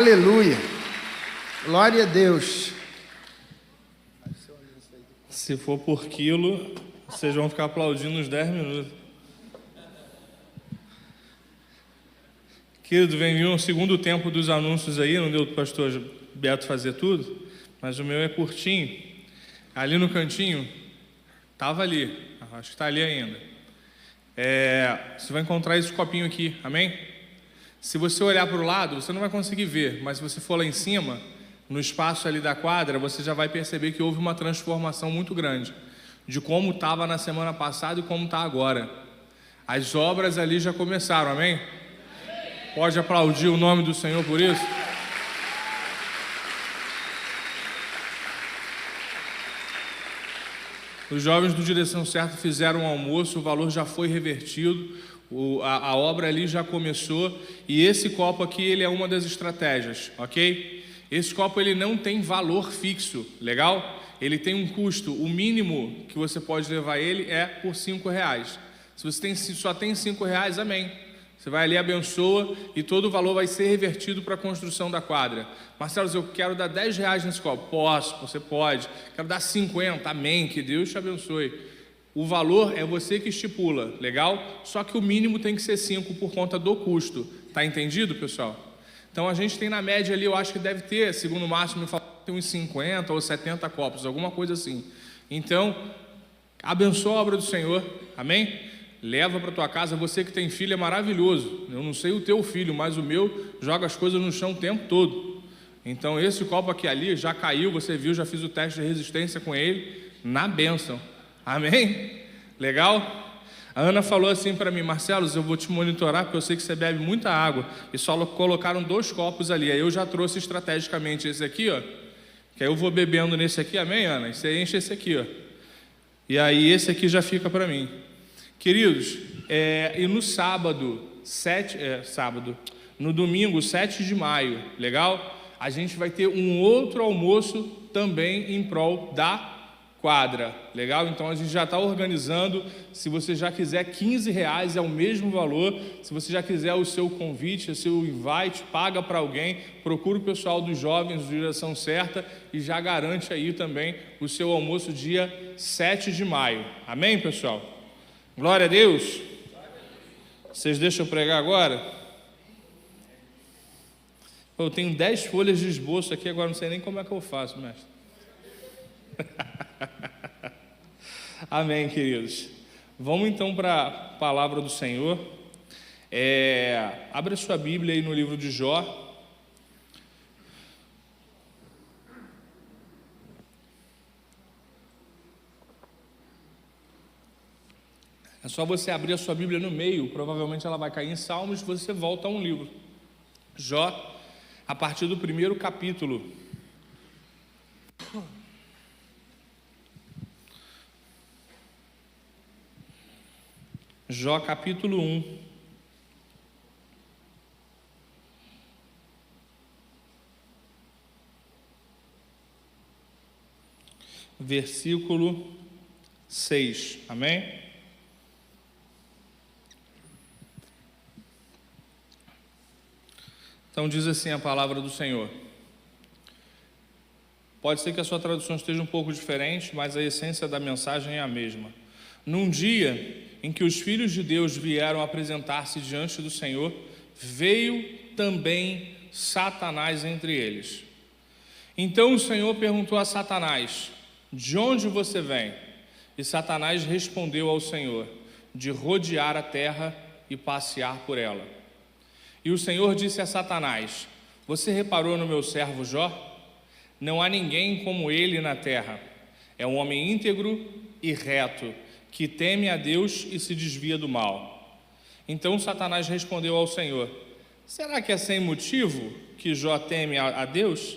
Aleluia, glória a Deus. Se for por quilo, vocês vão ficar aplaudindo uns 10 minutos. Querido, vem vir um segundo tempo dos anúncios aí, não deu para o pastor Beto fazer tudo, mas o meu é curtinho. Ali no cantinho, estava ali, acho que está ali ainda. Você vai encontrar esse copinho aqui, amém? Se você olhar para o lado, você não vai conseguir ver, mas se você for lá em cima, no espaço ali da quadra, você já vai perceber que houve uma transformação muito grande, de como estava na semana passada e como está agora. As obras ali já começaram, amém? Pode aplaudir o nome do Senhor por isso? Os jovens do Direção Certa fizeram um almoço, o valor já foi revertido, a obra ali já começou, e esse copo aqui, ele é uma das estratégias, ok? Esse copo, ele não tem valor fixo, legal? Ele tem um custo, o mínimo que você pode levar ele é por R$5. Se você só tem R$5, amém. Você vai ali, abençoa, e todo o valor vai ser revertido para a construção da quadra. Marcelo, eu quero dar R$10 nesse copo. Posso, você pode. Quero dar 50, amém, que Deus te abençoe. O valor é você que estipula, legal? Só que o mínimo tem que ser 5 por conta do custo. Tá entendido, pessoal? Então a gente tem na média ali, eu acho que deve ter, segundo o Márcio me falou, tem uns 50 ou 70 copos, alguma coisa assim. Então, abençoa a obra do Senhor, amém? Leva para tua casa, você que tem filho é maravilhoso. Eu não sei o teu filho, mas o meu joga as coisas no chão o tempo todo. Então esse copo aqui ali já caiu, você viu, já fiz o teste de resistência com ele, na bênção. Amém? Legal? A Ana falou assim para mim, Marcelo, eu vou te monitorar porque eu sei que você bebe muita água. E só colocaram 2 copos ali. Aí eu já trouxe estrategicamente esse aqui, ó. Que aí eu vou bebendo nesse aqui, amém, Ana? E você enche esse aqui, ó. E aí esse aqui já fica para mim. Queridos, e no no domingo, 7 de maio, legal? A gente vai ter um outro almoço também em prol da quadra, legal? Então a gente já está organizando. Se você já quiser R$15 é o mesmo valor. Se você já quiser o seu convite, o seu invite, paga para alguém, procura o pessoal dos jovens do Direção Certa e já garante aí também o seu almoço dia 7 de maio. Amém, pessoal? Glória a Deus. Vocês deixam eu pregar agora? Eu tenho 10 folhas de esboço aqui, agora não sei nem como é que eu faço, mestre. Amém, queridos. Vamos então para a palavra do Senhor. Abra sua Bíblia aí no livro de Jó. É só você abrir a sua Bíblia no meio, provavelmente ela vai cair em Salmos, você volta a um livro. Jó, a partir do 1º capítulo. Jó capítulo 1. Versículo 6. Amém? Então diz assim a palavra do Senhor. Pode ser que a sua tradução esteja um pouco diferente, mas a essência da mensagem é a mesma. Num dia em que os filhos de Deus vieram apresentar-se diante do Senhor, veio também Satanás entre eles. Então o Senhor perguntou a Satanás, de onde você vem? E Satanás respondeu ao Senhor, de rodear a terra e passear por ela. E o Senhor disse a Satanás, você reparou no meu servo Jó? Não há ninguém como ele na terra. É um homem íntegro e reto, que teme a Deus e se desvia do mal. Então Satanás respondeu ao Senhor, será que é sem motivo que Jó teme a Deus?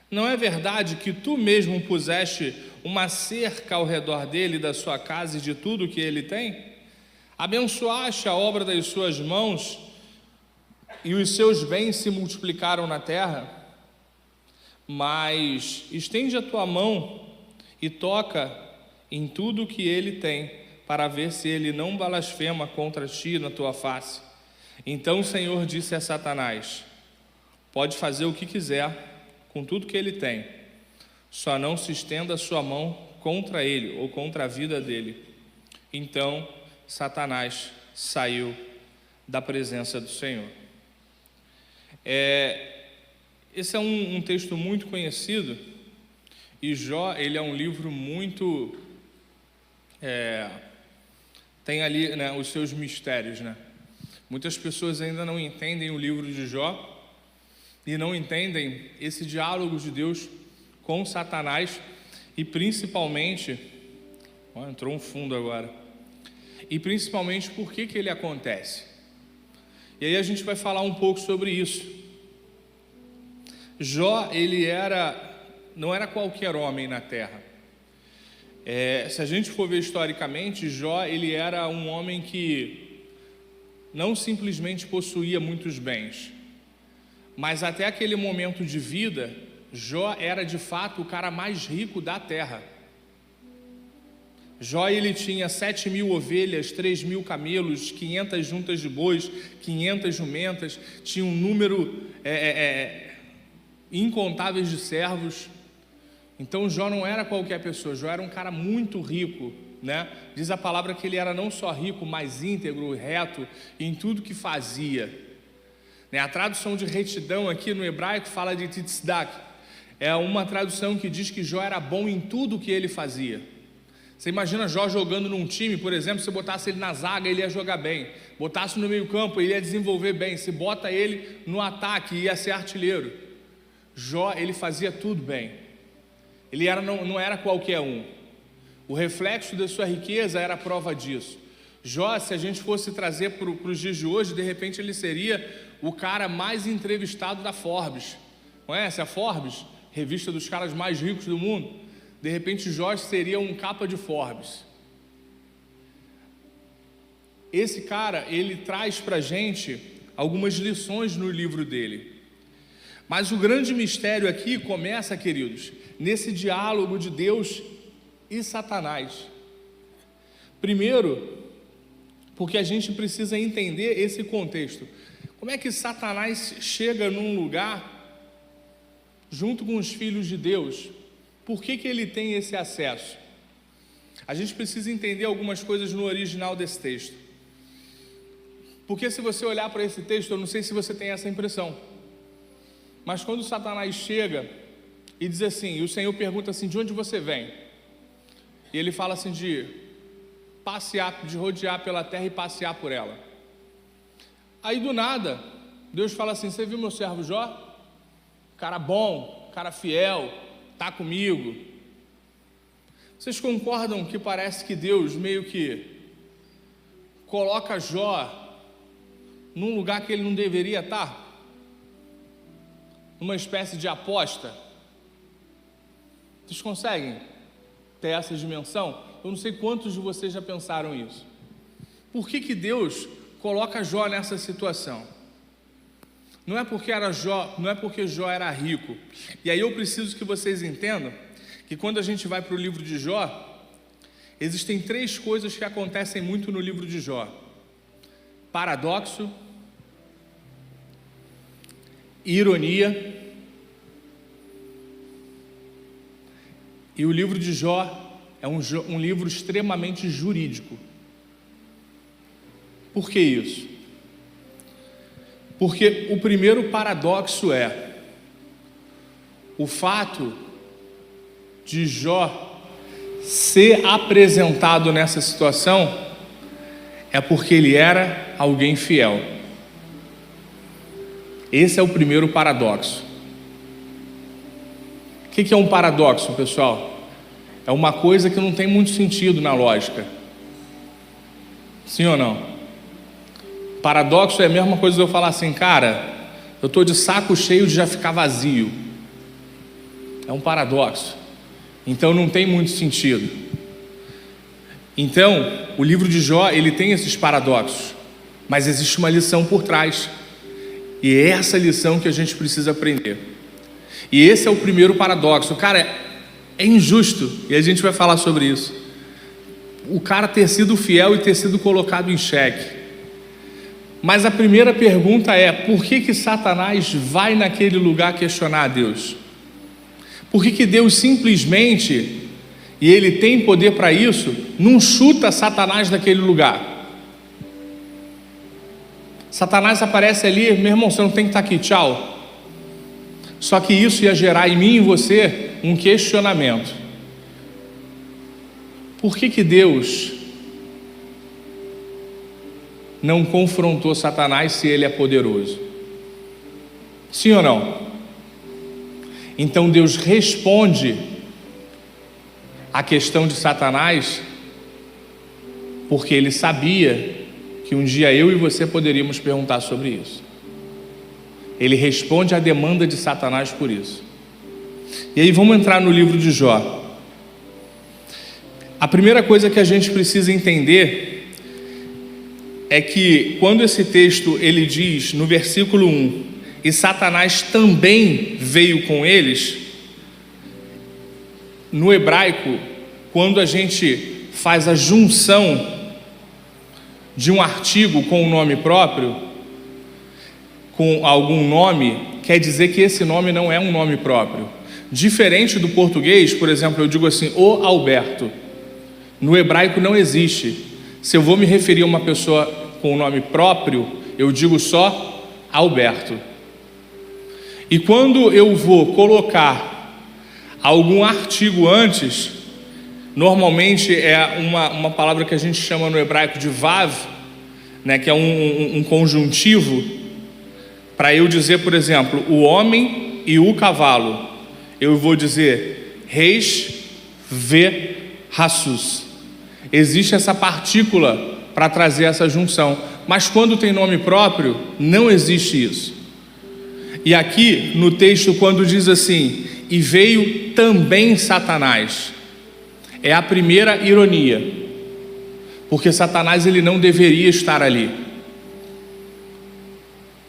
Não é verdade que tu mesmo puseste uma cerca ao redor dele, da sua casa e de tudo que ele tem? Abençoaste a obra das suas mãos e os seus bens se multiplicaram na terra? Mas estende a tua mão e toca em tudo que ele tem, para ver se ele não blasfema contra ti na tua face. Então o Senhor disse a Satanás, pode fazer o que quiser com tudo que ele tem, só não se estenda a sua mão contra ele ou contra a vida dele. Então Satanás saiu da presença do Senhor. Esse é um texto muito conhecido, e Jó, ele é um livro muito... tem ali, né, os seus mistérios, né? Muitas pessoas ainda não entendem o livro de Jó e não entendem esse diálogo de Deus com Satanás, e principalmente... entrou um fundo agora. E principalmente por que ele acontece. E aí a gente vai falar um pouco sobre isso. Jó, ele não era qualquer homem na terra. Se a gente for ver historicamente, Jó, ele era um homem que não simplesmente possuía muitos bens, mas até aquele momento de vida, Jó era de fato o cara mais rico da terra. Jó, ele tinha 7.000 ovelhas, 3.000 camelos, 500 juntas de bois, 500 jumentas, tinha um número incontáveis de servos. Então Jó não era qualquer pessoa, Jó era um cara muito rico, né? Diz a palavra que ele era não só rico, mas íntegro, reto em tudo que fazia. A tradução de retidão aqui no hebraico fala de tzedakah. É uma tradução que diz que Jó era bom em tudo que ele fazia. Você imagina Jó jogando num time, por exemplo, se botasse ele na zaga, ele ia jogar bem. Botasse no meio campo, ele ia desenvolver bem. Se bota ele no ataque, ia ser artilheiro. Jó, ele fazia tudo bem. Ele não era qualquer um. O reflexo da sua riqueza era a prova disso. Jó, se a gente fosse trazer para os dias de hoje, de repente ele seria o cara mais entrevistado da Forbes. Conhece a Forbes? Revista dos caras mais ricos do mundo. De repente Jó seria um capa de Forbes. Esse cara, ele traz para a gente algumas lições no livro dele. Mas o grande mistério aqui começa, queridos, nesse diálogo de Deus e Satanás. Primeiro, porque a gente precisa entender esse contexto. Como é que Satanás chega num lugar junto com os filhos de Deus? Por que ele tem esse acesso? A gente precisa entender algumas coisas no original desse texto. Porque se você olhar para esse texto, eu não sei se você tem essa impressão, mas quando Satanás chega e diz assim, e o Senhor pergunta assim, de onde você vem? E ele fala assim, de passear, de rodear pela terra e passear por ela. Aí do nada, Deus fala assim, você viu meu servo Jó? Cara bom, cara fiel, está comigo. Vocês concordam que parece que Deus meio que coloca Jó num lugar que ele não deveria estar? Numa espécie de aposta? Vocês conseguem ter essa dimensão? Eu não sei quantos de vocês já pensaram isso. Por que Deus coloca Jó nessa situação? Não é porque Jó era rico. E aí eu preciso que vocês entendam que quando a gente vai para o livro de Jó, existem 3 coisas que acontecem muito no livro de Jó: paradoxo, ironia, e o livro de Jó é um livro extremamente jurídico. Por que isso? Porque o primeiro paradoxo é o fato de Jó ser apresentado nessa situação é porque ele era alguém fiel. Esse é o primeiro paradoxo. O que é um paradoxo, pessoal? É uma coisa que não tem muito sentido na lógica. Sim ou não? Paradoxo é a mesma coisa de eu falar assim, cara, eu estou de saco cheio de já ficar vazio. É um paradoxo. Então não tem muito sentido. Então, o livro de Jó, ele tem esses paradoxos, mas existe uma lição por trás. E é essa lição que a gente precisa aprender. E esse é o primeiro paradoxo. Cara, é injusto, e a gente vai falar sobre isso. O cara ter sido fiel e ter sido colocado em xeque. Mas a primeira pergunta é: por que Satanás vai naquele lugar questionar a Deus? Por que Deus simplesmente, e Ele tem poder para isso, não chuta Satanás daquele lugar? Satanás aparece ali: meu irmão, você não tem que estar aqui, tchau. Só que isso ia gerar em mim e em você um questionamento. Por que Deus não confrontou Satanás se ele é poderoso? Sim ou não? Então Deus responde a questão de Satanás porque ele sabia que um dia eu e você poderíamos perguntar sobre isso. Ele responde à demanda de Satanás por isso. E aí vamos entrar no livro de Jó. A primeira coisa que a gente precisa entender é que quando esse texto ele diz no versículo 1, e Satanás também veio com eles, no hebraico, quando a gente faz a junção de um artigo com um nome próprio, com algum nome, quer dizer que esse nome não é um nome próprio. Diferente do português, por exemplo, eu digo assim, o Alberto. No hebraico não existe. Se eu vou me referir a uma pessoa com o nome próprio, eu digo só Alberto. E quando eu vou colocar algum artigo antes, normalmente é uma palavra que a gente chama no hebraico de vav, né, que é um conjuntivo, para eu dizer, por exemplo, o homem e o cavalo, eu vou dizer reis ve rassus. Existe essa partícula para trazer essa junção, mas quando tem nome próprio, não existe isso. E aqui no texto, quando diz assim, e veio também Satanás, é a primeira ironia, porque Satanás ele não deveria estar ali.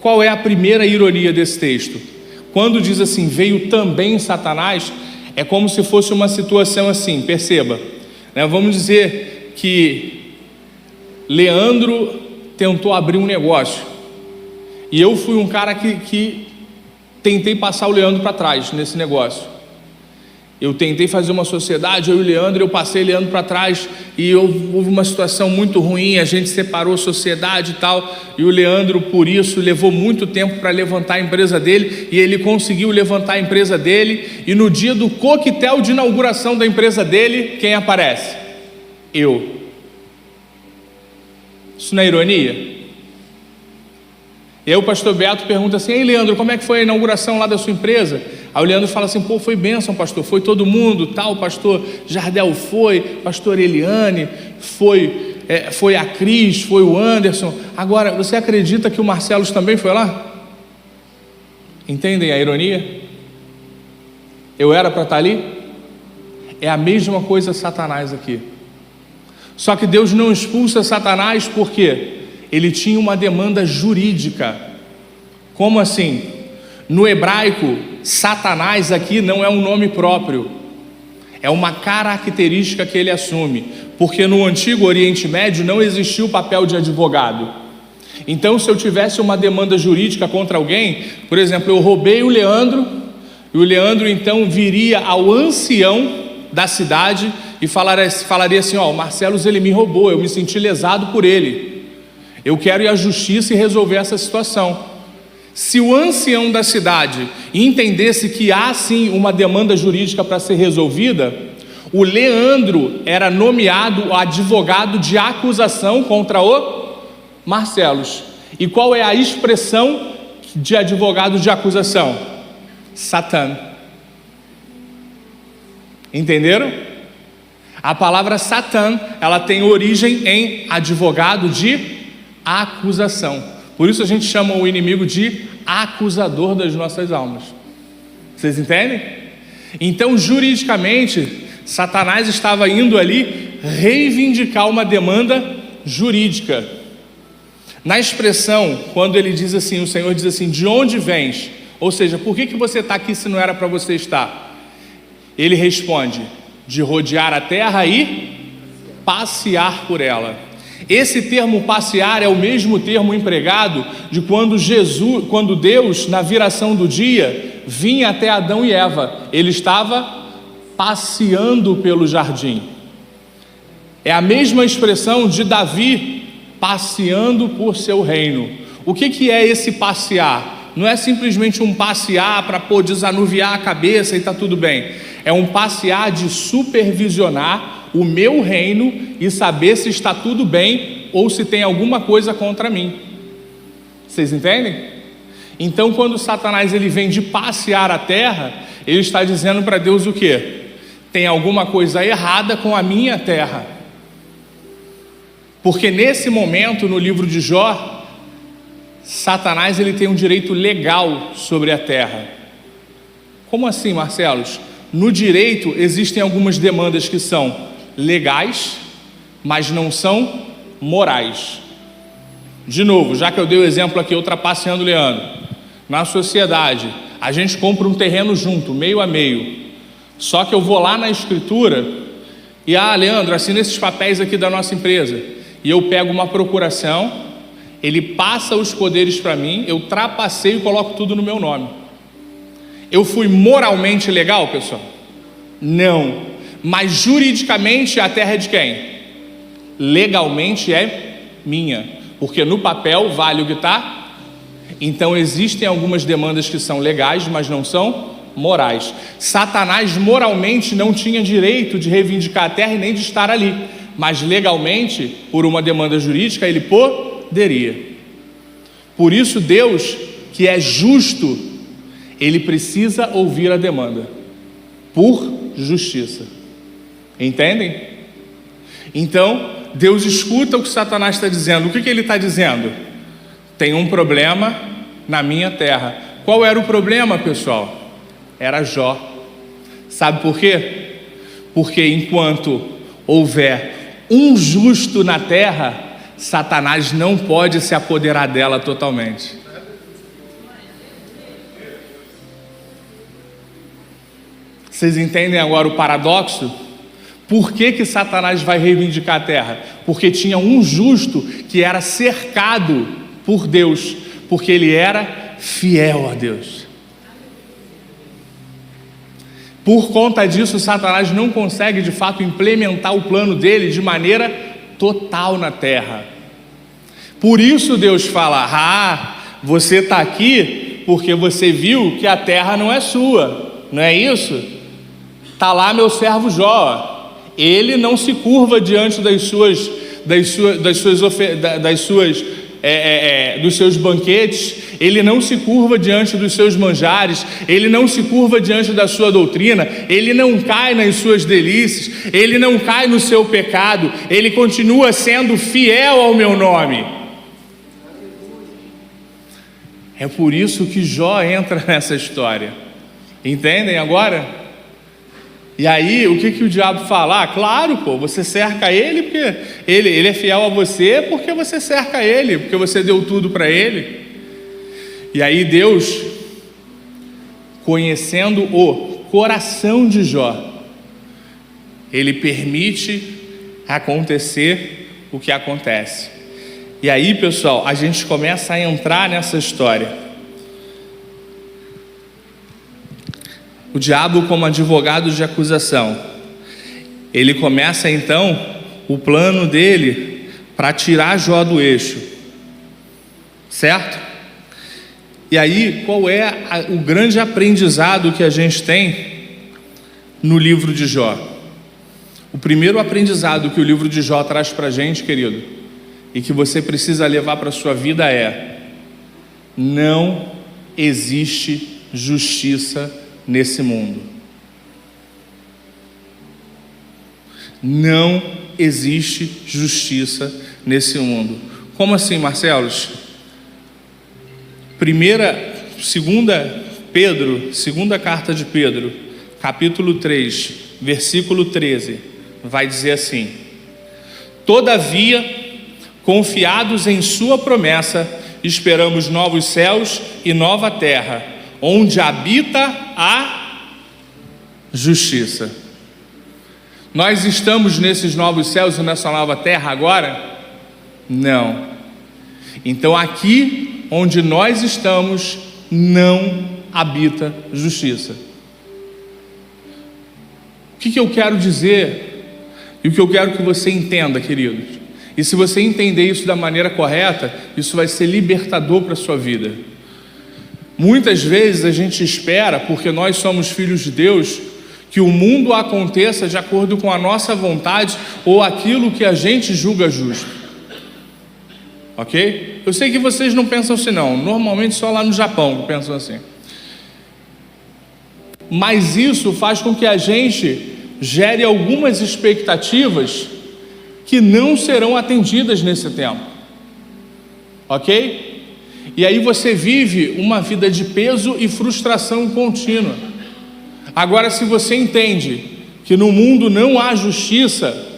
Qual é a primeira ironia desse texto? Quando diz assim, veio também Satanás, é como se fosse uma situação assim, perceba, né? Vamos dizer que Leandro tentou abrir um negócio, e eu fui um cara que tentei passar o Leandro para trás nesse negócio. Eu tentei fazer uma sociedade, eu e o Leandro, eu passei o Leandro para trás, e houve uma situação muito ruim, a gente separou a sociedade e tal, e o Leandro, por isso, levou muito tempo para levantar a empresa dele, e ele conseguiu levantar a empresa dele, e no dia do coquetel de inauguração da empresa dele, quem aparece? Eu. Isso não é ironia? E aí o pastor Beto pergunta assim, ei Leandro, como é que foi a inauguração lá da sua empresa? Aí o Leandro fala assim, pô, foi bênção pastor, foi todo mundo, tal, pastor Jardel foi, pastor Eliane, foi a Cris, foi o Anderson. Agora, você acredita que o Marcelos também foi lá? Entendem a ironia? Eu era para estar ali? É a mesma coisa Satanás aqui. Só que Deus não expulsa Satanás porque ele tinha uma demanda jurídica. Como assim? No hebraico, Satanás aqui não é um nome próprio, é uma característica que ele assume, porque no antigo Oriente Médio não existia o papel de advogado. Então, se eu tivesse uma demanda jurídica contra alguém, por exemplo, eu roubei o Leandro, e o Leandro então viria ao ancião da cidade e falaria assim, ó, o Marcelos ele me roubou, eu me senti lesado por ele, eu quero ir à justiça e resolver essa situação. Se o ancião da cidade entendesse que há sim uma demanda jurídica para ser resolvida, o Leandro era nomeado advogado de acusação contra o Marcelos. E qual é a expressão de advogado de acusação? Satã. Entenderam? A palavra Satã, ela tem origem em advogado de acusação. Por isso a gente chama o inimigo de acusador das nossas almas. Vocês entendem? Então, juridicamente, Satanás estava indo ali reivindicar uma demanda jurídica. Na expressão, quando ele diz assim, o Senhor diz assim, de onde vens? Ou seja, por que você está aqui se não era para você estar? Ele responde, de rodear a terra e passear por ela. Esse termo passear é o mesmo termo empregado de quando Deus, na viração do dia, vinha até Adão e Eva. Ele estava passeando pelo jardim. É a mesma expressão de Davi passeando por seu reino. O que é esse passear? Não é simplesmente um passear para desanuviar a cabeça e está tudo bem. É um passear de supervisionar o meu reino e saber se está tudo bem ou se tem alguma coisa contra mim. Vocês entendem? Então, quando Satanás ele vem de passear a terra, ele está dizendo para Deus o quê? Tem alguma coisa errada com a minha terra. Porque nesse momento, no livro de Jó, Satanás ele tem um direito legal sobre a terra. Como assim, Marcelos? No direito existem algumas demandas que são legais, mas não são morais. De novo, já que eu dei o exemplo aqui, eu trapaceando o Leandro. Na sociedade, a gente compra um terreno junto, meio a meio. Só que eu vou lá na escritura e, Leandro, assina esses papéis aqui da nossa empresa. E eu pego uma procuração, ele passa os poderes para mim, eu trapaceio e coloco tudo no meu nome. Eu fui moralmente legal, pessoal? Não. Mas juridicamente a terra é de quem? Legalmente é minha. Porque no papel vale o que está. Então existem algumas demandas que são legais, mas não são morais. Satanás moralmente não tinha direito de reivindicar a terra e nem de estar ali, mas legalmente, por uma demanda jurídica, ele poderia. Por isso Deus, que é justo, ele precisa ouvir a demanda, por justiça. Entendem? Então, Deus escuta o que Satanás está dizendo. O que ele está dizendo? Tem um problema na minha terra. Qual era o problema, pessoal? Era Jó. Sabe por quê? Porque enquanto houver um justo na terra, Satanás não pode se apoderar dela totalmente. Vocês entendem agora o paradoxo? Por que Satanás vai reivindicar a terra? Porque tinha um justo que era cercado por Deus, porque ele era fiel a Deus. Por conta disso, Satanás não consegue de fato implementar o plano dele de maneira total na terra. Por isso Deus fala: você está aqui porque você viu que a terra não é sua, não é isso? Está lá meu servo Jó, ele não se curva diante dos seus banquetes, ele não se curva diante dos seus manjares, ele não se curva diante da sua doutrina, ele não cai nas suas delícias, ele não cai no seu pecado, ele continua sendo fiel ao meu nome. É por isso que Jó entra nessa história. Entendem agora? E aí, o que o diabo fala? Claro, você cerca ele porque ele é fiel a você, porque você cerca ele, porque você deu tudo para ele. E aí Deus, conhecendo o coração de Jó, ele permite acontecer o que acontece. E aí, pessoal, a gente começa a entrar nessa história. O diabo, como advogado de acusação, ele começa então o plano dele para tirar Jó do eixo, certo? E aí, qual é o grande aprendizado que a gente tem no livro de Jó? O primeiro aprendizado que o livro de Jó traz para a gente, querido, e que você precisa levar para a sua vida é: não existe justiça nesse mundo. Não existe justiça nesse mundo. Como assim, Marcelos? Segunda carta de Pedro, capítulo 3, versículo 13, vai dizer assim: todavia, confiados em sua promessa, esperamos novos céus e nova terra, onde habita a justiça. Nós estamos nesses novos céus e nessa nova terra agora? Não. Então aqui onde nós estamos não habita justiça. O que eu quero dizer e o que eu quero que você entenda, queridos? E se você entender isso da maneira correta, isso vai ser libertador para a sua vida. Muitas vezes a gente espera, porque nós somos filhos de Deus, que o mundo aconteça de acordo com a nossa vontade ou aquilo que a gente julga justo. Ok? Eu sei que vocês não pensam assim não, normalmente só lá no Japão que pensam assim. Mas isso faz com que a gente gere algumas expectativas que não serão atendidas nesse tempo. Ok? E aí você vive uma vida de peso e frustração contínua. Agora, se você entende que no mundo não há justiça,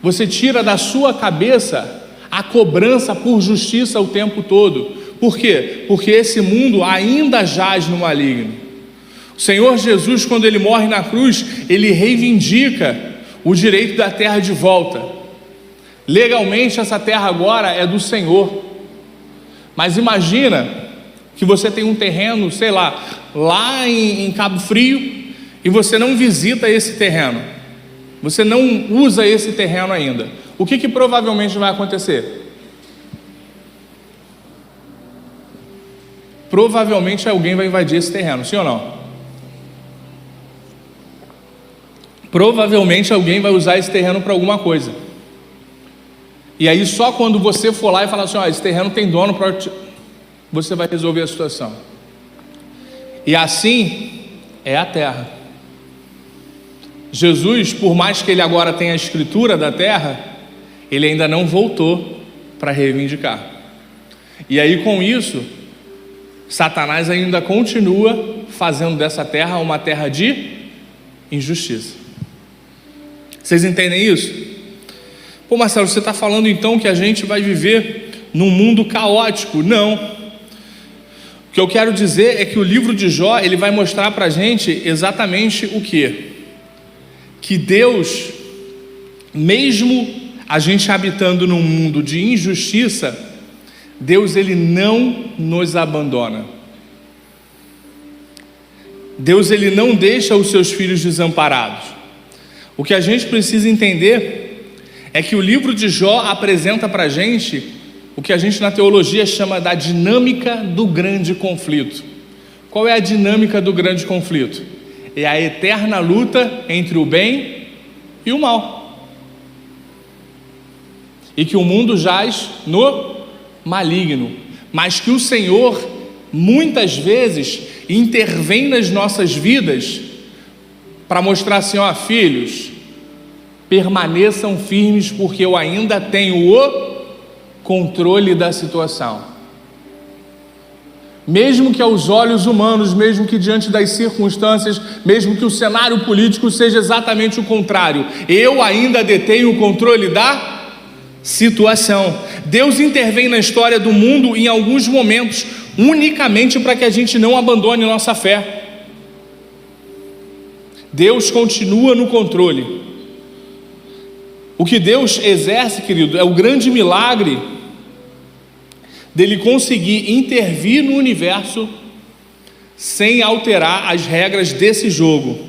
você tira da sua cabeça a cobrança por justiça o tempo todo. Por quê? Porque esse mundo ainda jaz no maligno. O Senhor Jesus, quando Ele morre na cruz, Ele reivindica o direito da terra de volta. Legalmente essa terra agora é do Senhor. Mas imagina que você tem um terreno, sei lá em Cabo Frio, e você não visita esse terreno. Você não usa esse terreno ainda. O que provavelmente vai acontecer? Provavelmente alguém vai invadir esse terreno, sim ou não? Provavelmente alguém vai usar esse terreno para alguma coisa. E aí só quando você for lá e falar assim, esse terreno tem dono, você vai resolver a situação. E assim é a terra. Jesus, por mais que ele agora tenha a escritura da terra, ele ainda não voltou para reivindicar. E aí com isso, Satanás ainda continua fazendo dessa terra uma terra de injustiça. Vocês entendem isso? Pô, Marcelo, você está falando então que a gente vai viver num mundo caótico? Não. O que eu quero dizer é que o livro de Jó, ele vai mostrar para a gente exatamente o quê? Que Deus, mesmo a gente habitando num mundo de injustiça, Deus, ele não nos abandona. Deus, ele não deixa os seus filhos desamparados. O que a gente precisa entender é que o livro de Jó apresenta para a gente o que a gente na teologia chama da dinâmica do grande conflito. Qual é a dinâmica do grande conflito? É a eterna luta entre o bem e o mal. E que o mundo jaz no maligno, mas que o Senhor muitas vezes intervém nas nossas vidas para mostrar assim, filhos, permaneçam firmes porque eu ainda tenho o controle da situação. Mesmo que aos olhos humanos, mesmo que diante das circunstâncias, mesmo que o cenário político seja exatamente o contrário, eu ainda detenho o controle da situação. Deus intervém na história do mundo em alguns momentos, unicamente para que a gente não abandone nossa fé. Deus continua no controle. O que Deus exerce, querido, é o grande milagre dele conseguir intervir no universo sem alterar as regras desse jogo.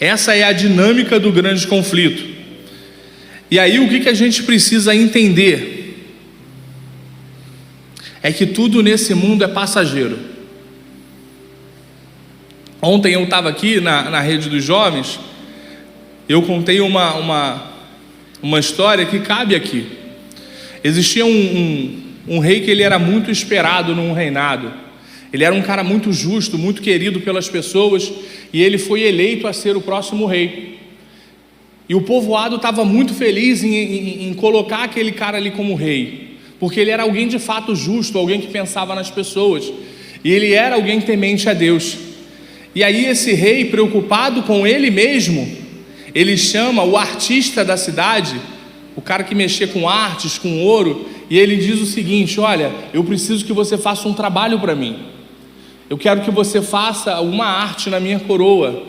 Essa é a dinâmica do grande conflito. E aí o que a gente precisa entender é que tudo nesse mundo é passageiro. Ontem eu estava aqui na rede dos jovens, eu contei uma história que cabe aqui. Existia um rei que ele era muito esperado num reinado. Ele era um cara muito justo, muito querido pelas pessoas, e ele foi eleito a ser o próximo rei. E o povoado estava muito feliz em colocar aquele cara ali como rei, porque ele era alguém de fato justo, alguém que pensava nas pessoas, e ele era alguém temente a Deus. E aí esse rei, preocupado com ele mesmo, ele chama o artista da cidade, o cara que mexia com artes, com ouro, e ele diz o seguinte: olha, eu preciso que você faça um trabalho para mim. Eu quero que você faça uma arte na minha coroa,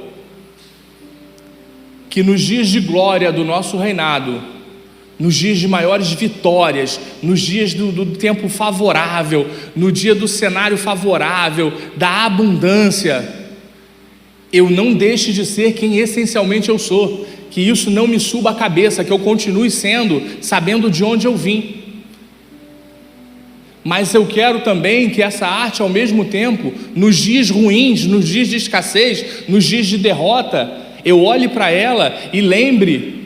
que nos dias de glória do nosso reinado, nos dias de maiores vitórias, nos dias do tempo favorável, no dia do cenário favorável, da abundância, eu não deixe de ser quem essencialmente eu sou, que isso não me suba a cabeça, que eu continue sendo, sabendo de onde eu vim. Mas eu quero também que essa arte, ao mesmo tempo, nos dias ruins, nos dias de escassez, nos dias de derrota, eu olhe para ela e lembre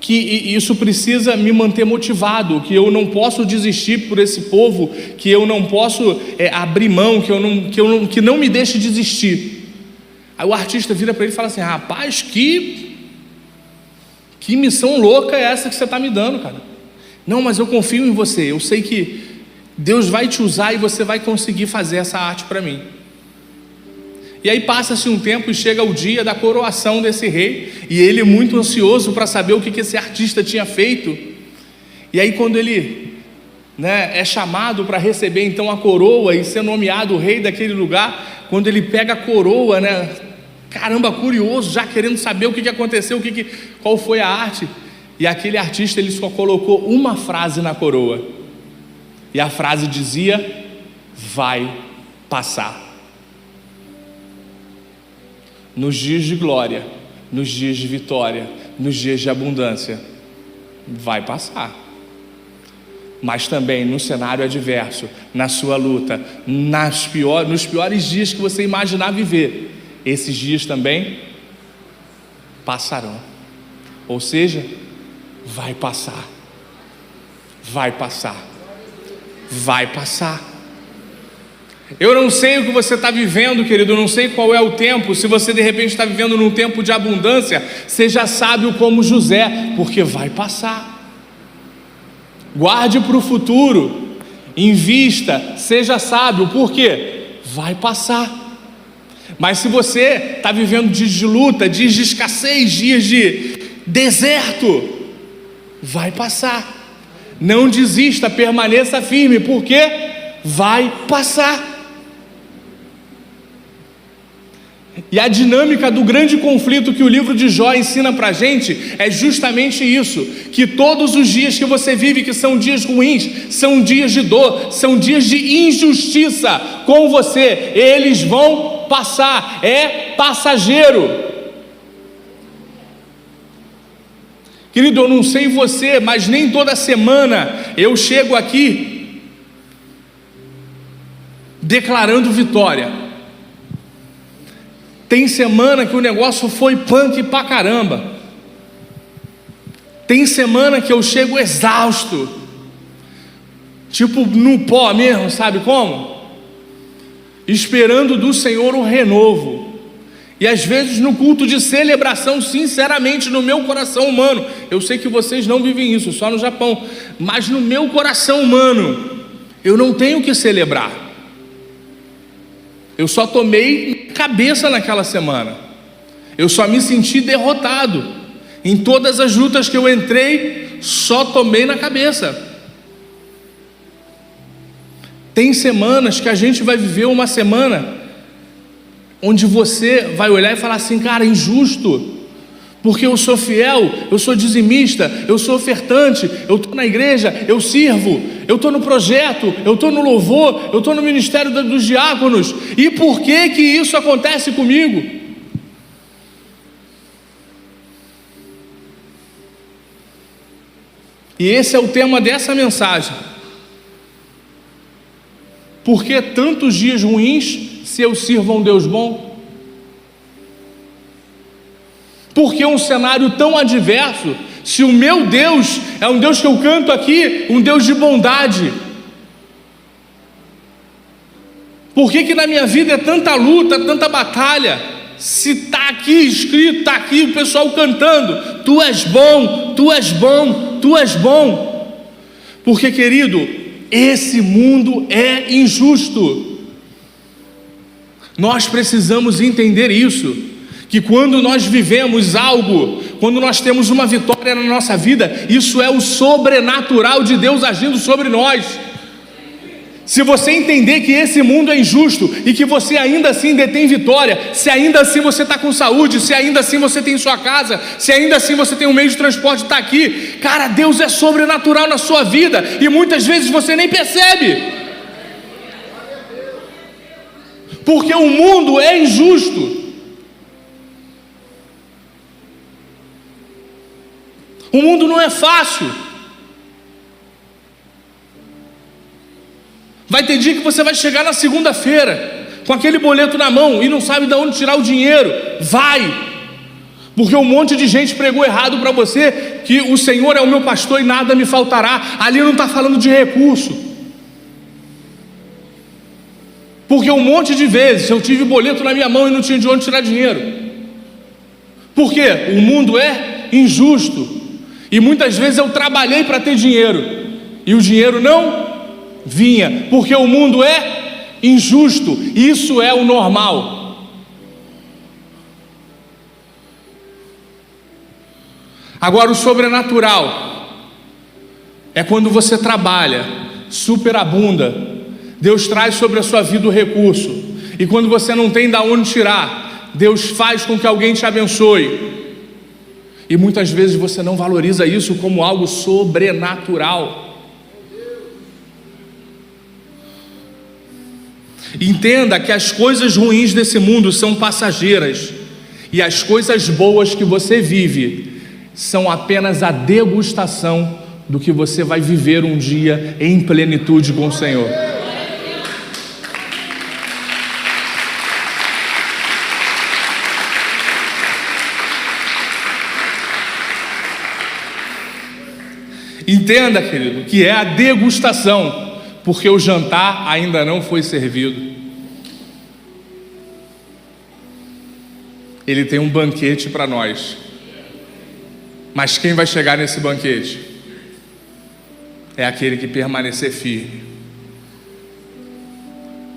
que isso precisa me manter motivado, que eu não posso desistir por esse povo, que eu não posso abrir mão, que não me deixe desistir. Aí o artista vira para ele e fala assim: rapaz, que missão louca é essa que você está me dando, cara? Não, mas eu confio em você, eu sei que Deus vai te usar e você vai conseguir fazer essa arte para mim. E aí passa-se um tempo e chega o dia da coroação desse rei, e ele é muito ansioso para saber o que esse artista tinha feito. E aí quando ele é chamado para receber então a coroa e ser nomeado o rei daquele lugar, quando ele pega a coroa, caramba, curioso, já querendo saber o que aconteceu, qual foi a arte. E aquele artista, ele só colocou uma frase na coroa, e a frase dizia: vai passar. Nos dias de glória, nos dias de vitória, nos dias de abundância, vai passar. Mas também no cenário adverso, na sua luta, nos piores dias que você imaginar viver, esses dias também passarão. Ou seja, vai passar, vai passar, vai passar. Eu não sei o que você está vivendo, querido, eu não sei qual é o tempo. Se você de repente está vivendo num tempo de abundância, seja sábio como José, porque vai passar. Guarde para o futuro, invista, seja sábio, porque vai passar. Mas se você está vivendo dias de luta, dias de escassez, dias de deserto, vai passar. Não desista, permaneça firme, porque vai passar. E a dinâmica do grande conflito que o livro de Jó ensina para a gente é justamente isso: que todos os dias que você vive, que são dias ruins, são dias de dor, são dias de injustiça com você, eles vão passar, é passageiro. Querido, eu não sei você, mas nem toda semana eu chego aqui declarando vitória. Tem semana que o negócio foi punk pra caramba. Tem semana que eu chego exausto, tipo no pó mesmo, sabe como? Esperando do Senhor o renovo. E às vezes no culto de celebração, sinceramente, no meu coração humano, eu sei que vocês não vivem isso, só no Japão, mas no meu coração humano, eu não tenho que celebrar. Eu só tomei cabeça naquela semana. Eu só me senti derrotado. Em todas as lutas que eu entrei, só tomei na cabeça. Tem semanas que a gente vai viver uma semana onde você vai olhar e falar assim: cara, é injusto, porque eu sou fiel, eu sou dizimista, eu sou ofertante, eu estou na igreja, eu sirvo, eu estou no projeto, eu estou no louvor, eu estou no ministério dos diáconos, e por que isso acontece comigo? E esse é o tema dessa mensagem. Por que tantos dias ruins se eu sirvo a um Deus bom? Por que um cenário tão adverso, se o meu Deus é um Deus que eu canto aqui, um Deus de bondade? Por que na minha vida é tanta luta, tanta batalha, se está aqui escrito, está aqui o pessoal cantando: tu és bom, tu és bom, tu és bom? Porque, querido, esse mundo é injusto. Nós precisamos entender isso, que quando nós vivemos algo, quando nós temos uma vitória na nossa vida, isso é o sobrenatural de Deus agindo sobre nós. Se você entender que esse mundo é injusto e que você ainda assim detém vitória, se ainda assim você está com saúde, se ainda assim você tem sua casa, se ainda assim você tem um meio de transporte de estar aqui, cara, Deus é sobrenatural na sua vida e muitas vezes você nem percebe, porque o mundo é injusto. O mundo não é fácil. Vai ter dia que você vai chegar na segunda-feira com aquele boleto na mão e não sabe de onde tirar o dinheiro. Vai! Porque um monte de gente pregou errado para você que o Senhor é o meu pastor e nada me faltará. Ali não está falando de recurso. Porque um monte de vezes eu tive boleto na minha mão e não tinha de onde tirar dinheiro. Por quê? O mundo é injusto. E muitas vezes eu trabalhei para ter dinheiro e o dinheiro não vinha, porque o mundo é injusto. Isso é o normal. Agora, o sobrenatural é quando você trabalha, superabunda, Deus traz sobre a sua vida o recurso, e quando você não tem de onde tirar, Deus faz com que alguém te abençoe. E muitas vezes você não valoriza isso como algo sobrenatural. Entenda que as coisas ruins desse mundo são passageiras, e as coisas boas que você vive são apenas a degustação do que você vai viver um dia em plenitude com o Senhor. Entenda, querido, que é a degustação, porque o jantar ainda não foi servido. Ele tem um banquete para nós. Mas quem vai chegar nesse banquete? É aquele que permanecer firme,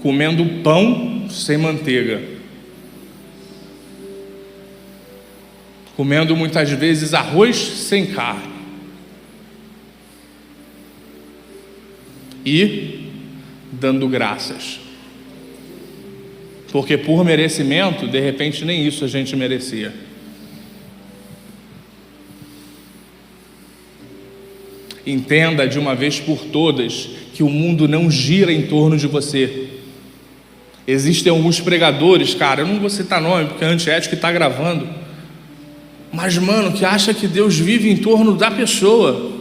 comendo pão sem manteiga, comendo muitas vezes arroz sem carne, e dando graças, porque por merecimento, de repente nem isso a gente merecia. Entenda de uma vez por todas que o mundo não gira em torno de você. Existem alguns pregadores, cara, eu não vou citar nome porque é antiético e está gravando, mas mano, que acha que Deus vive em torno da pessoa.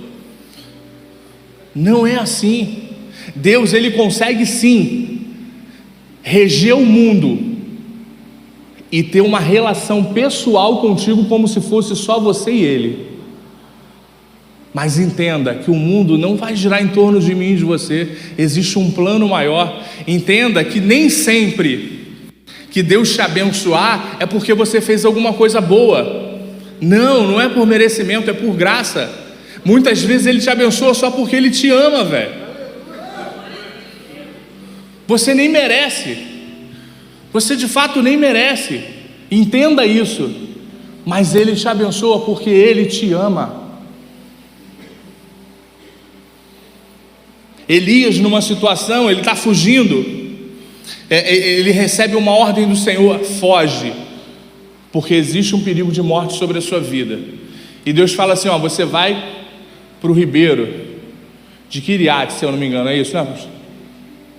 Não é assim. Deus, ele consegue sim reger o mundo e ter uma relação pessoal contigo como se fosse só você e ele. Mas entenda que o mundo não vai girar em torno de mim e de você. Existe um plano maior. Entenda que nem sempre que Deus te abençoar é porque você fez alguma coisa boa. Não é por merecimento, é por graça. Muitas vezes ele te abençoa só porque ele te ama, velho. Você nem merece, você de fato nem merece, entenda isso, mas Ele te abençoa porque Ele te ama. Elias, numa situação, ele está fugindo, ele recebe uma ordem do Senhor: foge, porque existe um perigo de morte sobre a sua vida. E Deus fala assim: ó, você vai para o ribeiro de Queriate, se eu não me engano, é isso, né?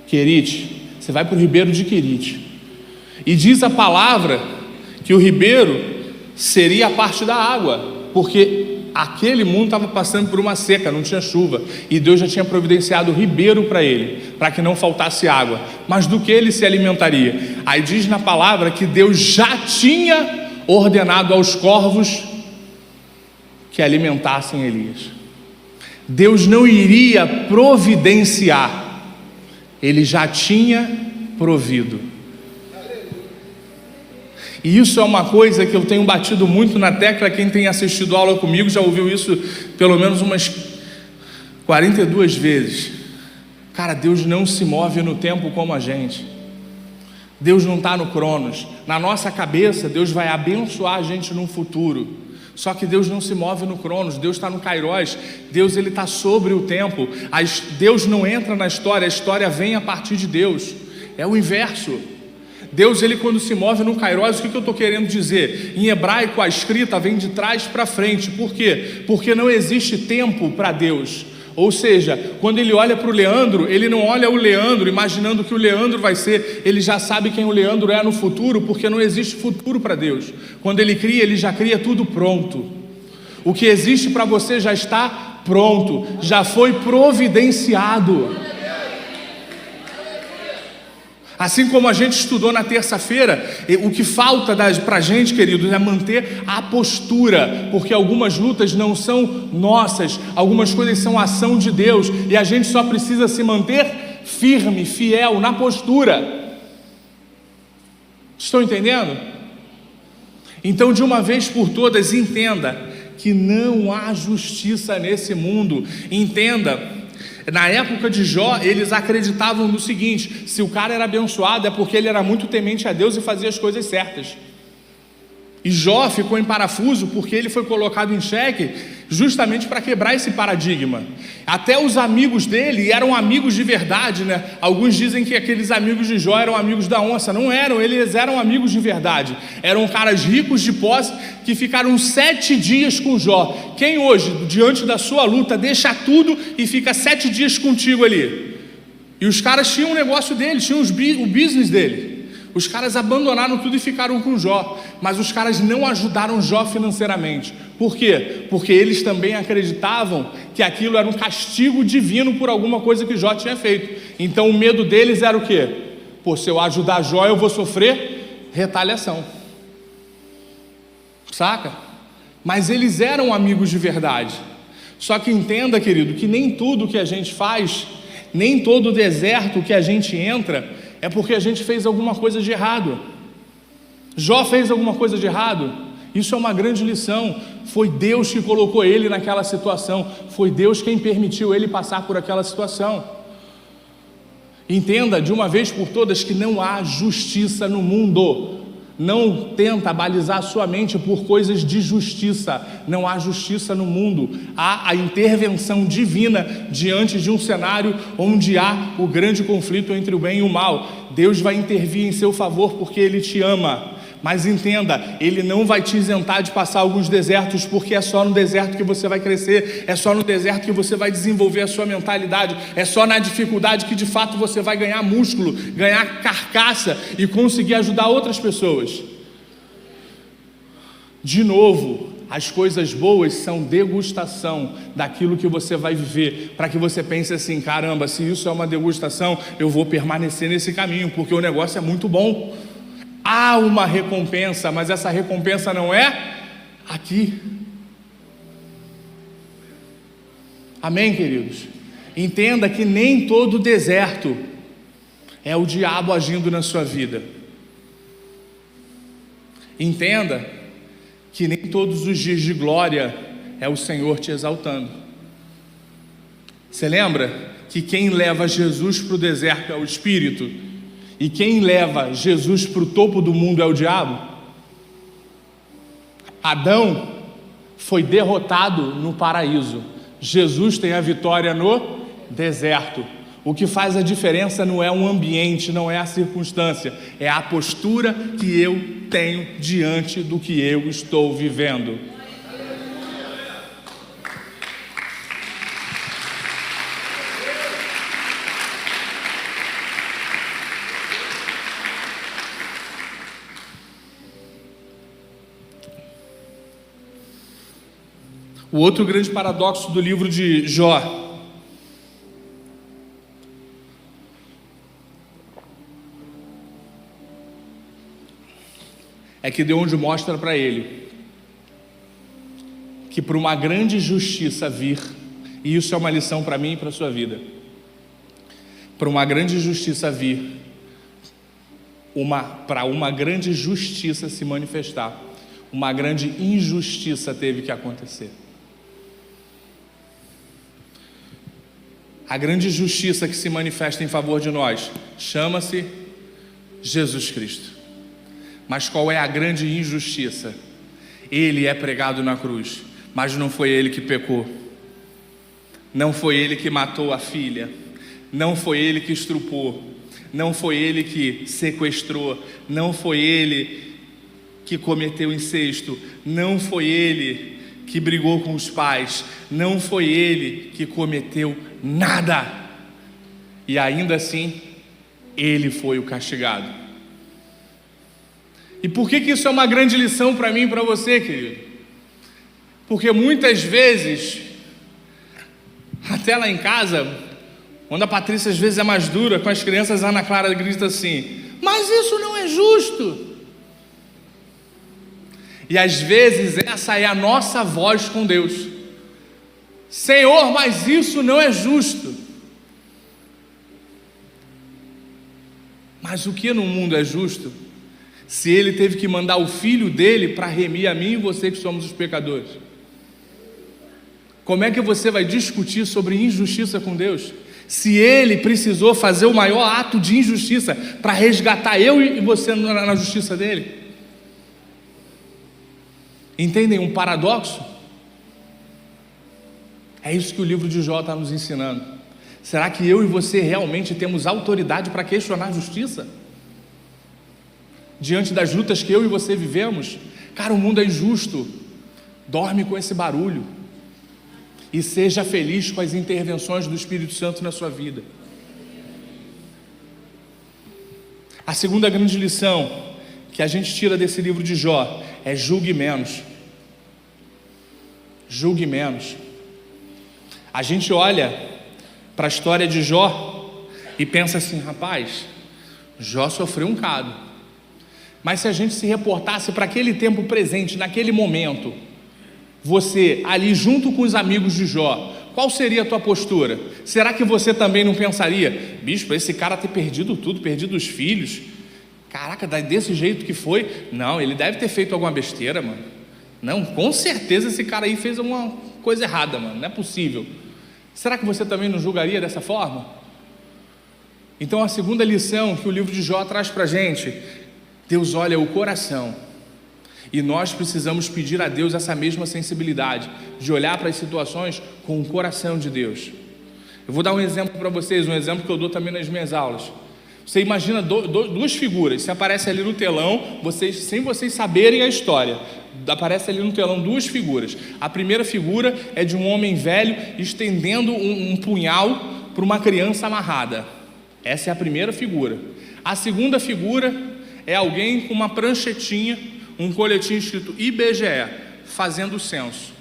Querite, você vai para o ribeiro de Querite, e diz a palavra que o ribeiro seria a parte da água, porque aquele mundo estava passando por uma seca, não tinha chuva, e Deus já tinha providenciado o ribeiro para ele, para que não faltasse água. Mas do que ele se alimentaria? Aí diz na palavra que Deus já tinha ordenado aos corvos que alimentassem Elias. Deus não iria providenciar, Ele já tinha provido. E isso é uma coisa que eu tenho batido muito na tecla. Quem tem assistido aula comigo já ouviu isso pelo menos umas 42 vezes. Cara, Deus não se move no tempo como a gente. Deus não está no Cronos. Na nossa cabeça, Deus vai abençoar a gente no futuro. Só que Deus não se move no Cronos, Deus está no Kairos, Deus ele está sobre o tempo. Deus não entra na história, a história vem a partir de Deus. É o inverso. Deus, ele quando se move no Kairos, o que eu estou querendo dizer? Em hebraico, a escrita vem de trás para frente. Por quê? Porque não existe tempo para Deus. Ou seja, quando ele olha para o Leandro, ele não olha o Leandro imaginando que o Leandro vai ser, ele já sabe quem o Leandro é no futuro, porque não existe futuro para Deus. Quando ele cria, ele já cria tudo pronto. O que existe para você já está pronto, já foi providenciado. Assim como a gente estudou na terça-feira, o que falta para a gente, queridos, é manter a postura, porque algumas lutas não são nossas, algumas coisas são ação de Deus, e a gente só precisa se manter firme, fiel, na postura. Estão entendendo? Então, de uma vez por todas, entenda que não há justiça nesse mundo. Entenda. Na época de Jó, eles acreditavam no seguinte: se o cara era abençoado é porque ele era muito temente a Deus e fazia as coisas certas. E Jó ficou em parafuso porque ele foi colocado em xeque justamente para quebrar esse paradigma. Até os amigos dele eram amigos de verdade, né? Alguns dizem que aqueles amigos de Jó eram amigos da onça. Não eram, eles eram amigos de verdade. Eram caras ricos de posse que ficaram 7 dias com Jó. Quem hoje, diante da sua luta, deixa tudo e fica 7 dias contigo ali? E os caras tinham o negócio deles, tinham o business dele. Os caras abandonaram tudo e ficaram com Jó, mas os caras não ajudaram Jó financeiramente. Por quê? Porque eles também acreditavam que aquilo era um castigo divino por alguma coisa que Jó tinha feito. Então o medo deles era o quê? Pô, se eu ajudar Jó, eu vou sofrer retaliação. Saca? Mas eles eram amigos de verdade. Só que entenda, querido, que nem tudo que a gente faz, nem todo deserto que a gente entra, é porque a gente fez alguma coisa de errado. Jó fez alguma coisa de errado? Isso é uma grande lição. Foi Deus que colocou ele naquela situação. Foi Deus quem permitiu ele passar por aquela situação. Entenda de uma vez por todas que não há justiça no mundo. Não tenta balizar sua mente por coisas de justiça. Não há justiça no mundo. Há a intervenção divina diante de um cenário onde há o grande conflito entre o bem e o mal. Deus vai intervir em seu favor porque Ele te ama. Mas entenda, Ele não vai te isentar de passar alguns desertos, porque é só no deserto que você vai crescer, é só no deserto que você vai desenvolver a sua mentalidade, é só na dificuldade que de fato você vai ganhar músculo, ganhar carcaça e conseguir ajudar outras pessoas. De novo, as coisas boas são degustação daquilo que você vai viver, para que você pense assim: caramba, se isso é uma degustação, eu vou permanecer nesse caminho, porque o negócio é muito bom. Há uma recompensa, mas essa recompensa não é aqui. Amém, queridos? Entenda que nem todo deserto é o diabo agindo na sua vida. Entenda que nem todos os dias de glória é o Senhor te exaltando. Você lembra que quem leva Jesus para o deserto é o Espírito? E quem leva Jesus para o topo do mundo é o diabo? Adão foi derrotado no paraíso. Jesus tem a vitória no deserto. O que faz a diferença não é um ambiente, não é a circunstância, é a postura que eu tenho diante do que eu estou vivendo. O outro grande paradoxo do livro de Jó é que Deus mostra para ele que para uma grande justiça vir, e isso é uma lição para mim e para a sua vida, para uma grande justiça vir, para uma grande justiça se manifestar, uma grande injustiça teve que acontecer. A grande justiça que se manifesta em favor de nós chama-se Jesus Cristo. Mas qual é a grande injustiça? Ele é pregado na cruz, mas não foi ele que pecou. Não foi ele que matou a filha. Não foi ele que estrupou. Não foi ele que sequestrou. Não foi ele que cometeu incesto. Não foi ele que brigou com os pais. Não foi ele que cometeu nada. E ainda assim, ele foi o castigado. E por que isso é uma grande lição para mim e para você, querido? Porque muitas vezes, até lá em casa, quando a Patrícia às vezes é mais dura com as crianças, a Ana Clara grita assim: mas isso não é justo. E às vezes essa é a nossa voz com Deus: Senhor, mas isso não é justo. Mas o que no mundo é justo, se ele teve que mandar o filho dele para remir a mim e você que somos os pecadores? Como é que você vai discutir sobre injustiça com Deus, se ele precisou fazer o maior ato de injustiça para resgatar eu e você na justiça dele? Entendem um paradoxo? É isso que o livro de Jó está nos ensinando. Será que eu e você realmente temos autoridade para questionar a justiça? Diante das lutas que eu e você vivemos? Cara, o mundo é injusto. Dorme com esse barulho e seja feliz com as intervenções do Espírito Santo na sua vida. A segunda grande lição que a gente tira desse livro de Jó é: julgue menos. Julgue menos. A gente olha para a história de Jó e pensa assim: rapaz, Jó sofreu um bocado. Mas se a gente se reportasse para aquele tempo presente, naquele momento, você ali junto com os amigos de Jó, qual seria a tua postura? Será que você também não pensaria: bispo, esse cara ter perdido tudo, perdido os filhos, caraca, desse jeito que foi, não, ele deve ter feito alguma besteira, mano. Não, com certeza esse cara aí fez alguma coisa errada, mano, não é possível. Será que você também não julgaria dessa forma? Então a segunda lição que o livro de Jó traz para a gente: Deus olha o coração, e nós precisamos pedir a Deus essa mesma sensibilidade, de olhar para as situações com o coração de Deus. Eu vou dar um exemplo para vocês, um exemplo que eu dou também nas minhas aulas. Você imagina duas figuras, se aparece ali no telão, sem vocês saberem a história, aparece ali no telão duas figuras. A primeira figura é de um homem velho estendendo um punhal para uma criança amarrada. Essa é a primeira figura. A segunda figura é alguém com uma pranchetinha, um coletinho escrito IBGE, fazendo o censo.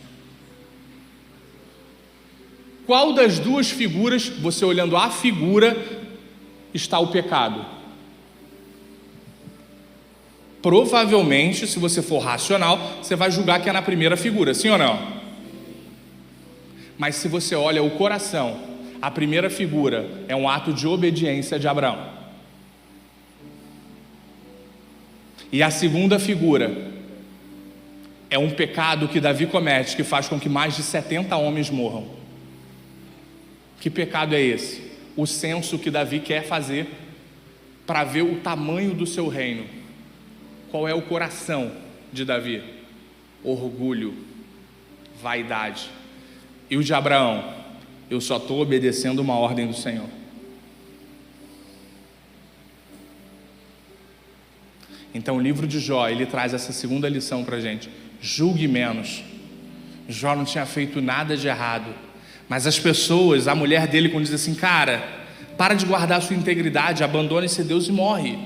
Qual das duas figuras, você olhando a figura, está o pecado? Provavelmente, se você for racional, você vai julgar que é na primeira figura, sim ou não? Mas se você olha o coração, a primeira figura é um ato de obediência de Abraão. E a segunda figura é um pecado que Davi comete, que faz com que mais de 70 homens morram. Que pecado é esse? O censo que Davi quer fazer para ver o tamanho do seu reino. Qual é o coração de Davi? Orgulho, vaidade. E o de Abraão? Eu só estou obedecendo uma ordem do Senhor. Então o livro de Jó, ele traz essa segunda lição para a gente: julgue menos. Jó não tinha feito nada de errado, mas as pessoas, a mulher dele, quando diz assim: cara, para de guardar a sua integridade, abandone esse Deus e morre.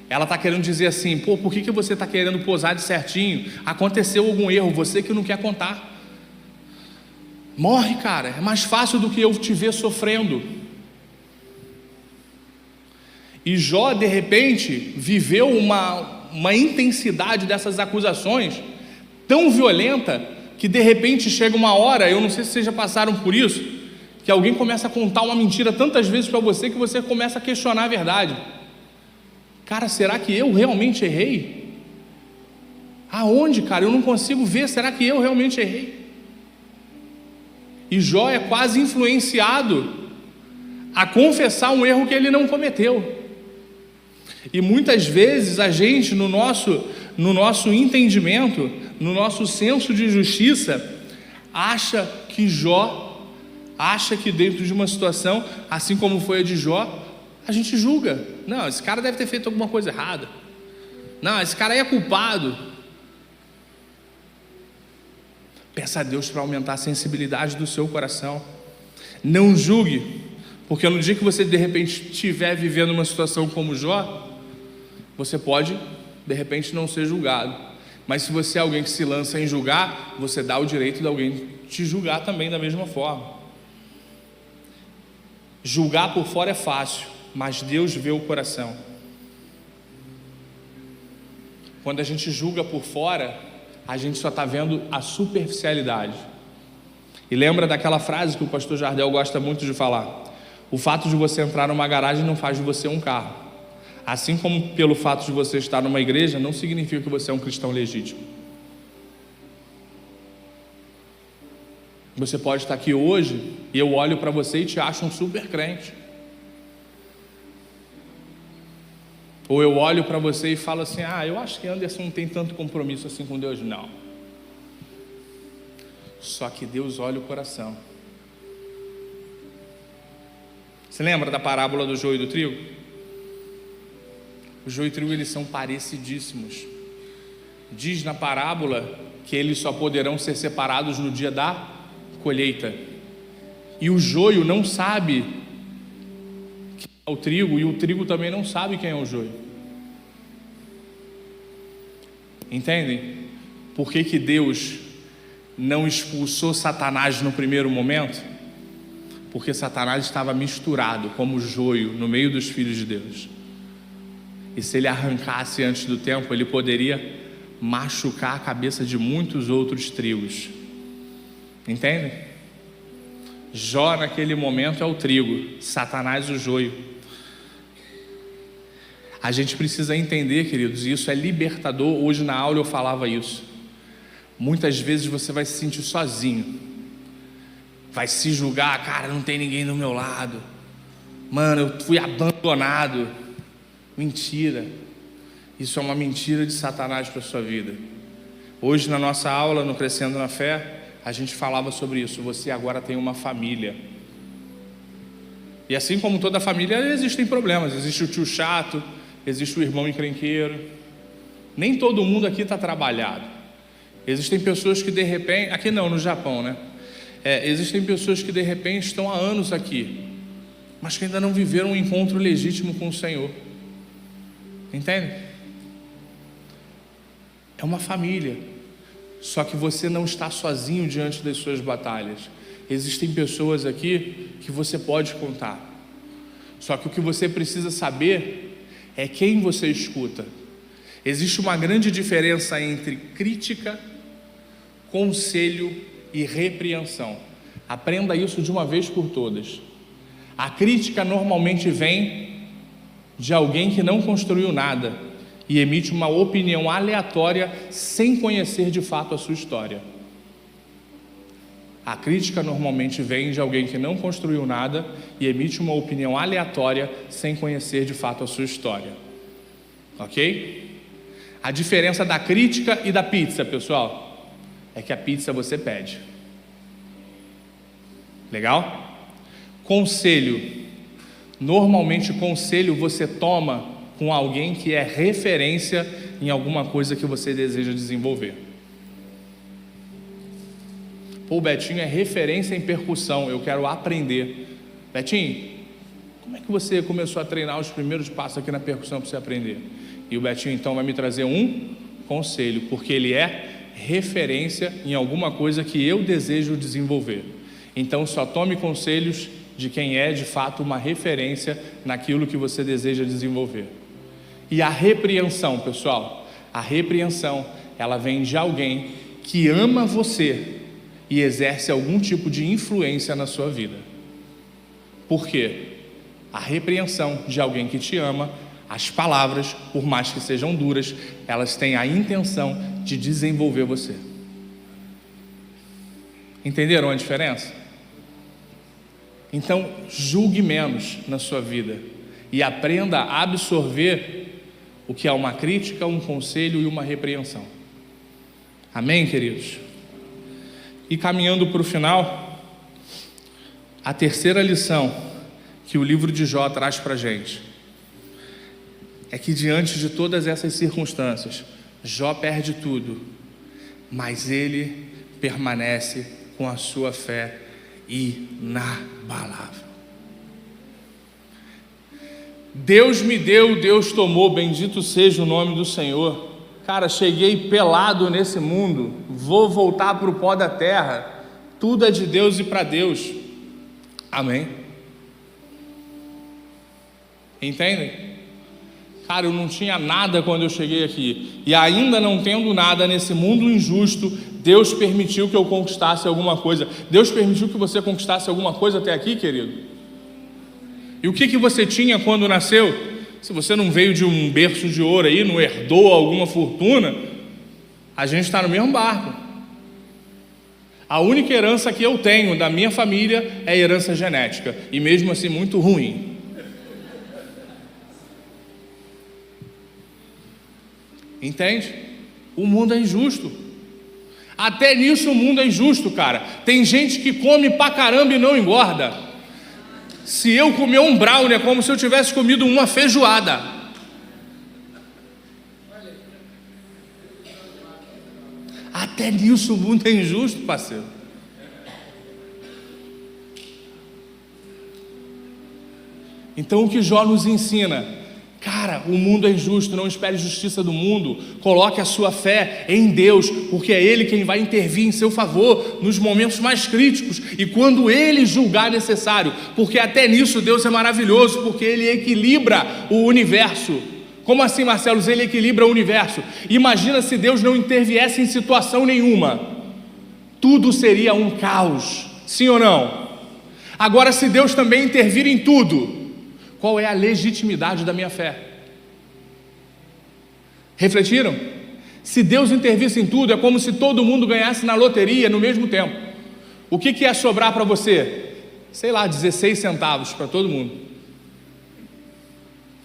Ela está querendo dizer assim: pô, por que você está querendo posar de certinho? Aconteceu algum erro, você que não quer contar. Morre, cara, é mais fácil do que eu te ver sofrendo. E Jó, de repente, viveu uma intensidade dessas acusações tão violenta, que de repente chega uma hora, eu não sei se vocês já passaram por isso, que alguém começa a contar uma mentira tantas vezes para você, que você começa a questionar a verdade. Cara, será que eu realmente errei? Aonde, cara? Eu não consigo ver, será que eu realmente errei? E Jó é quase influenciado a confessar um erro que ele não cometeu. E muitas vezes a gente, no nosso entendimento, no nosso senso de justiça, acha que dentro de uma situação, assim como foi a de Jó, a gente julga. Não, esse cara deve ter feito alguma coisa errada. Não, esse cara aí é culpado. Peça a Deus para aumentar a sensibilidade do seu coração. Não julgue, porque no dia que você de repente estiver vivendo uma situação como Jó, você pode de repente não ser julgado. Mas se você é alguém que se lança em julgar, você dá o direito de alguém te julgar também da mesma forma. Julgar por fora é fácil, mas Deus vê o coração. Quando a gente julga por fora, a gente só está vendo a superficialidade. E lembra daquela frase que o pastor Jardel gosta muito de falar: o fato de você entrar numa garagem não faz de você um carro. Assim como pelo fato de você estar numa igreja, não significa que você é um cristão legítimo. Você pode estar aqui hoje e eu olho para você e te acho um super crente. Ou eu olho para você e falo assim: eu acho que Anderson não tem tanto compromisso assim com Deus. Não. Só que Deus olha o coração. Você lembra da parábola do joio e do trigo? O joio e o trigo, eles são parecidíssimos. Diz na parábola que eles só poderão ser separados no dia da colheita. E o joio não sabe quem é o trigo, e o trigo também não sabe quem é o joio. Entendem? Por que Deus não expulsou Satanás no primeiro momento? Porque Satanás estava misturado como joio no meio dos filhos de Deus. E se ele arrancasse antes do tempo, ele poderia machucar a cabeça de muitos outros trigos. Entendem? Jó naquele momento é o trigo, Satanás o joio. A gente precisa entender, queridos, e isso é libertador. Hoje na aula eu falava isso. Muitas vezes você vai se sentir sozinho, vai se julgar: cara, não tem ninguém do meu lado, mano, eu fui abandonado. Mentira. Isso é uma mentira de Satanás para a sua vida. Hoje na nossa aula, no Crescendo na Fé, a gente falava sobre isso. Você agora tem uma família. E assim como toda família, existem problemas. Existe o tio chato, existe o irmão encrenqueiro. Nem todo mundo aqui está trabalhado. Existem pessoas que de repente... Aqui não, no Japão, né? Existem pessoas que de repente estão há anos aqui, mas que ainda não viveram um encontro legítimo com o Senhor. Entende? É uma família. Só que você não está sozinho diante das suas batalhas. Existem pessoas aqui que você pode contar. Só que o que você precisa saber é quem você escuta. Existe uma grande diferença entre crítica, conselho e repreensão. Aprenda isso de uma vez por todas. A crítica normalmente vem de alguém que não construiu nada e emite uma opinião aleatória sem conhecer de fato a sua história. A crítica normalmente vem de alguém que não construiu nada e emite uma opinião aleatória sem conhecer de fato a sua história. Ok? A diferença da crítica e da pizza, pessoal, é que a pizza você pede. Legal? Conselho. Normalmente conselho você toma com alguém que é referência em alguma coisa que você deseja desenvolver. O Betinho é referência em percussão, eu quero aprender. Betinho, como é que você começou a treinar os primeiros passos aqui na percussão para você aprender? E o Betinho então vai me trazer um conselho, porque ele é referência em alguma coisa que eu desejo desenvolver. Então só tome conselhos de quem é de fato uma referência naquilo que você deseja desenvolver. E a repreensão, pessoal, a repreensão, ela vem de alguém que ama você e exerce algum tipo de influência na sua vida. Por quê? A repreensão de alguém que te ama, as palavras, por mais que sejam duras, elas têm a intenção de desenvolver você. Entenderam a diferença? Então, julgue menos na sua vida e aprenda a absorver o que é uma crítica, um conselho e uma repreensão. Amém, queridos? E caminhando para o final, a terceira lição que o livro de Jó traz para a gente é que diante de todas essas circunstâncias, Jó perde tudo, mas ele permanece com a sua fé inabalável. Deus me deu, Deus tomou, bendito seja o nome do Senhor. Cara, cheguei pelado nesse mundo, vou voltar para o pó da terra, tudo é de Deus e para Deus. Amém? Entendem? Cara, eu não tinha nada quando eu cheguei aqui, e ainda não tendo nada nesse mundo injusto, Deus permitiu que eu conquistasse alguma coisa. Deus permitiu que você conquistasse alguma coisa até aqui, querido? E o que você tinha quando nasceu? Se você não veio de um berço de ouro aí, não herdou alguma fortuna, a gente está no mesmo barco. A única herança que eu tenho da minha família é herança genética, e mesmo assim muito ruim. Entende? O mundo é injusto. Até nisso o mundo é injusto, cara. Tem gente que come pra caramba e não engorda. Se eu comer um brownie, é como se eu tivesse comido uma feijoada. Até nisso o mundo é injusto, parceiro. Então o que Jó nos ensina? Cara, o mundo é injusto, não espere justiça do mundo, coloque a sua fé em Deus, porque é Ele quem vai intervir em seu favor nos momentos mais críticos e quando Ele julgar necessário, porque até nisso Deus é maravilhoso, porque Ele equilibra o universo. Como assim, Marcelo? Ele equilibra o universo. Imagina se Deus não interviesse em situação nenhuma, tudo seria um caos, sim ou não? Agora, se Deus também intervir em tudo, qual é a legitimidade da minha fé? Refletiram? Se Deus intervisse em tudo, é como se todo mundo ganhasse na loteria no mesmo tempo. O que ia sobrar para você? Sei lá, 16 centavos para todo mundo.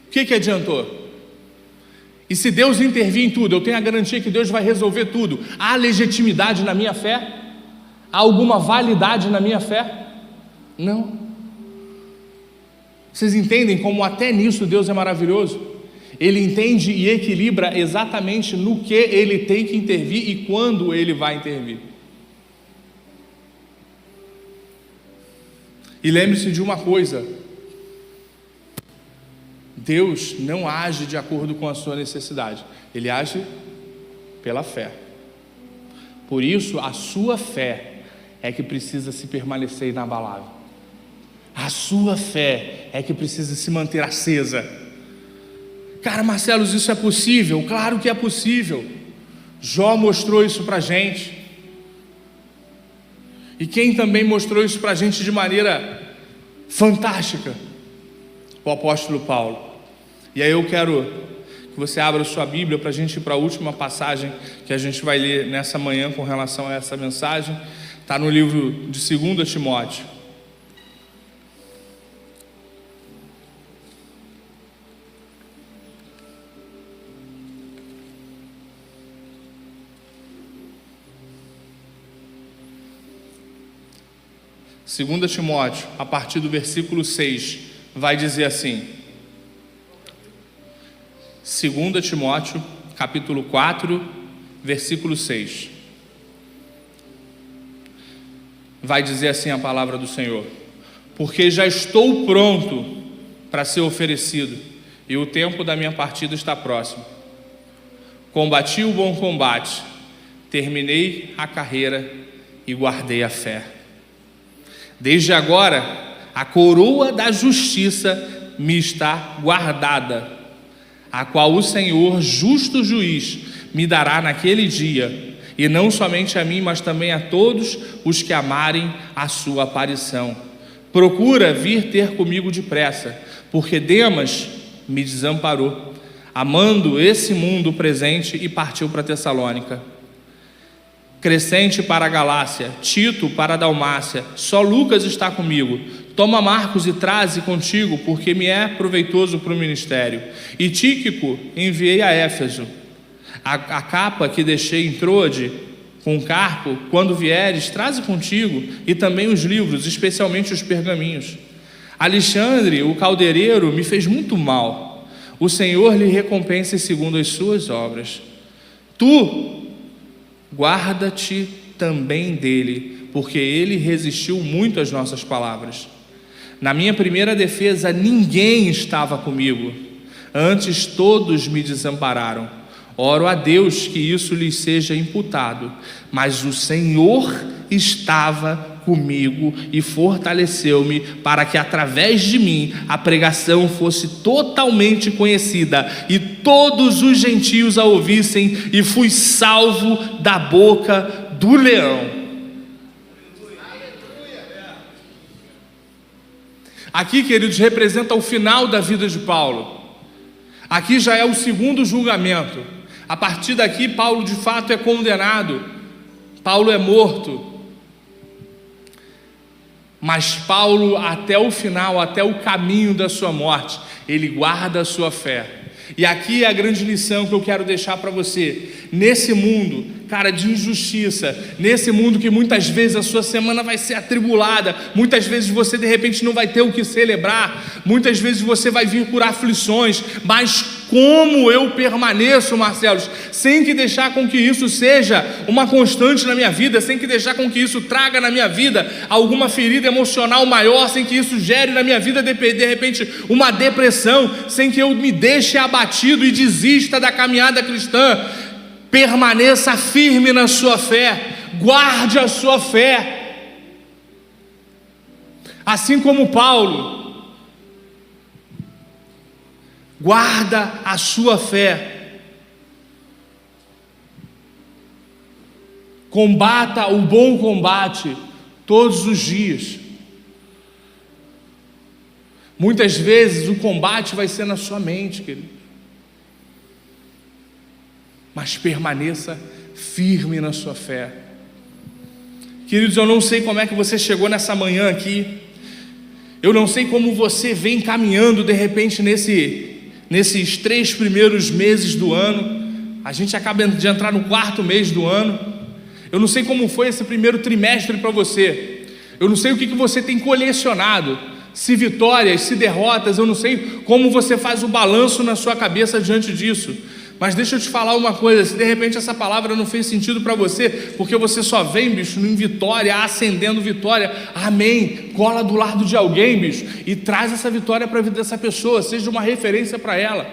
O que adiantou? E se Deus intervir em tudo, eu tenho a garantia que Deus vai resolver tudo. Há legitimidade na minha fé? Há alguma validade na minha fé? Não. Vocês entendem como até nisso Deus é maravilhoso? Ele entende e equilibra exatamente no que Ele tem que intervir e quando Ele vai intervir. E lembre-se de uma coisa: Deus não age de acordo com a sua necessidade, Ele age pela fé. Por isso, a sua fé é que precisa se permanecer inabalável. A sua fé é que precisa se manter acesa. Cara, Marcelo, isso é possível? Claro que é possível. Jó mostrou isso pra gente. E quem também mostrou isso pra gente de maneira fantástica? O apóstolo Paulo. E aí eu quero que você abra sua Bíblia para a gente ir para a última passagem que a gente vai ler nessa manhã com relação a essa mensagem. Está no livro de 2 Timóteo. Segunda Timóteo, a partir do versículo 6, vai dizer assim. 2 Timóteo, capítulo 4, versículo 6. Vai dizer assim a palavra do Senhor: porque já estou pronto para ser oferecido, e o tempo da minha partida está próximo. Combati o bom combate, terminei a carreira e guardei a fé. Desde agora, a coroa da justiça me está guardada, a qual o Senhor, justo juiz, me dará naquele dia, e não somente a mim, mas também a todos os que amarem a sua aparição. Procura vir ter comigo depressa, porque Demas me desamparou, amando esse mundo presente, e partiu para Tessalônica. Crescente para a Galácia, Tito para a Dalmácia, só Lucas está comigo. Toma Marcos e traze contigo, porque me é proveitoso para o ministério. E Tíquico enviei a Éfeso. A capa que deixei em Troade com Carpo, quando vieres, traze contigo e também os livros, especialmente os pergaminhos. Alexandre, o caldeireiro, me fez muito mal. O Senhor lhe recompense segundo as suas obras. Tu, guarda-te também dele, porque ele resistiu muito às nossas palavras. Na minha primeira defesa, ninguém estava comigo. Antes, todos me desampararam. Oro a Deus que isso lhes seja imputado. Mas o Senhor estava comigo e fortaleceu-me para que através de mim a pregação fosse totalmente conhecida e todos os gentios a ouvissem, e fui salvo da boca do leão. Aqui, queridos, representa o final da vida de Paulo. Aqui já é o segundo julgamento. A partir daqui, Paulo de fato é condenado. Paulo é morto. Mas Paulo, até o final, até o caminho da sua morte, ele guarda a sua fé. E aqui é a grande lição que eu quero deixar para você. Nesse mundo, cara, de injustiça, nesse mundo que muitas vezes a sua semana vai ser atribulada, muitas vezes você de repente não vai ter o que celebrar, muitas vezes você vai vir por aflições, mas como eu permaneço, Marcelos, sem que deixar com que isso seja uma constante na minha vida, sem que deixar com que isso traga na minha vida alguma ferida emocional maior, sem que isso gere na minha vida de repente uma depressão, sem que eu me deixe abatido e desista da caminhada cristã. Permaneça firme na sua fé, guarde a sua fé, assim como Paulo guarda a sua fé. Combata o bom combate todos os dias. Muitas vezes o combate vai ser na sua mente, querido. Mas permaneça firme na sua fé. Queridos, eu não sei como é que você chegou nessa manhã aqui. Eu não sei como você vem caminhando de repente nesses 3 primeiros meses do ano. A gente acaba de entrar no 4º mês do ano. Eu não sei como foi esse primeiro trimestre para você. Eu não sei o que você tem colecionado, se vitórias, se derrotas. Eu não sei como você faz o balanço na sua cabeça diante disso. Mas deixa eu te falar uma coisa, se de repente essa palavra não fez sentido para você, porque você só vem, bicho, em vitória, acendendo vitória, amém, cola do lado de alguém, bicho, e traz essa vitória para a vida dessa pessoa, seja uma referência para ela,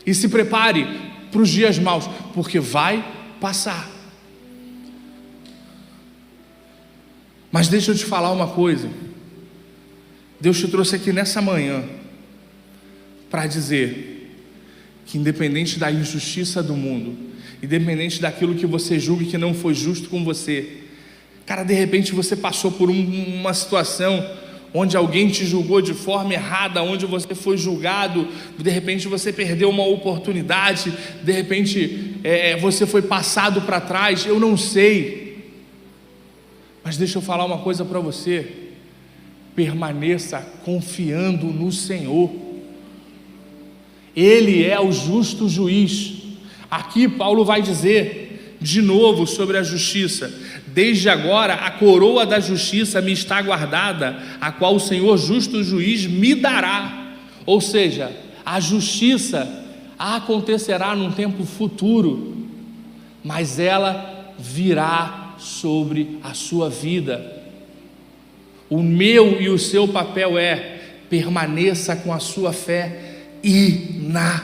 e se prepare para os dias maus, porque vai passar. Mas deixa eu te falar uma coisa, Deus te trouxe aqui nessa manhã, para dizer que independente da injustiça do mundo, independente daquilo que você julgue que não foi justo com você, cara, de repente você passou por uma situação onde alguém te julgou de forma errada, onde você foi julgado, de repente você perdeu uma oportunidade, de repente você foi passado para trás, eu não sei, mas deixa eu falar uma coisa para você, permaneça confiando no Senhor. Ele é o justo juiz. Aqui Paulo vai dizer de novo sobre a justiça: desde agora a coroa da justiça me está guardada, a qual o Senhor justo juiz me dará. Ou seja, a justiça acontecerá num tempo futuro, mas ela virá sobre a sua vida. O meu e o seu papel é: permaneça com a sua fé inabalável.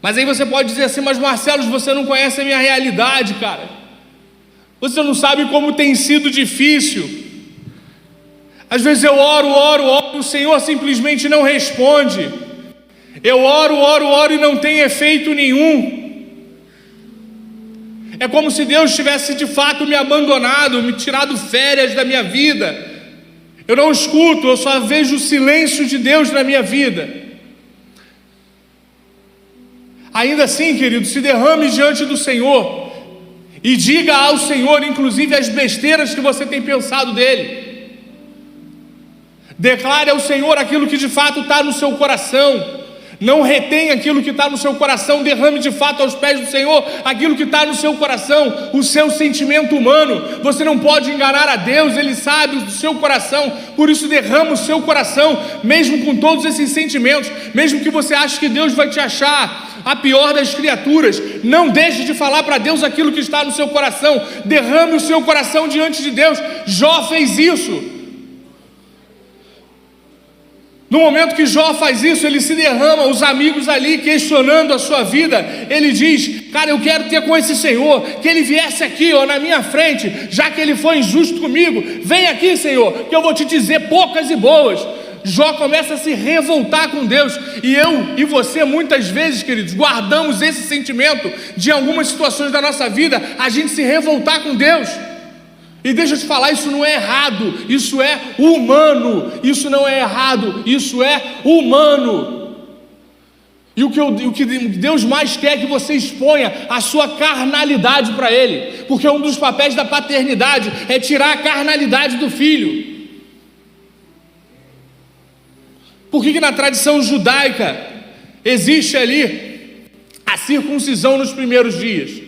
Mas aí você pode dizer assim: mas Marcelo, você não conhece a minha realidade, cara, você não sabe como tem sido difícil. Às vezes eu oro, o Senhor simplesmente não responde. Eu oro e não tem efeito nenhum. É como se Deus tivesse de fato me abandonado, me tirado férias da minha vida. Eu não escuto, eu só vejo o silêncio de Deus na minha vida. Ainda assim, querido, se derrame diante do Senhor e diga ao Senhor, inclusive, as besteiras que você tem pensado dele. Declare ao Senhor aquilo que de fato está no seu coração. Não retém aquilo que está no seu coração, derrame de fato aos pés do Senhor aquilo que está no seu coração, o seu sentimento humano. Você não pode enganar a Deus, Ele sabe do seu coração, por isso derrama o seu coração, mesmo com todos esses sentimentos, mesmo que você ache que Deus vai te achar a pior das criaturas, não deixe de falar para Deus aquilo que está no seu coração, derrame o seu coração diante de Deus. Jó fez isso. No momento que Jó faz isso, ele se derrama, os amigos ali questionando a sua vida, ele diz: cara, eu quero ter com esse Senhor, que ele viesse aqui, ó, na minha frente, já que ele foi injusto comigo, vem aqui, Senhor, que eu vou te dizer poucas e boas. Jó começa a se revoltar com Deus, e eu e você muitas vezes, queridos, guardamos esse sentimento de algumas situações da nossa vida, a gente se revoltar com Deus. E deixa eu te falar, isso não é errado, isso é humano, isso não é errado, isso é humano. E o que Deus mais quer é que você exponha a sua carnalidade para Ele, porque um dos papéis da paternidade é tirar a carnalidade do filho. Por que na tradição judaica existe ali a circuncisão nos primeiros dias?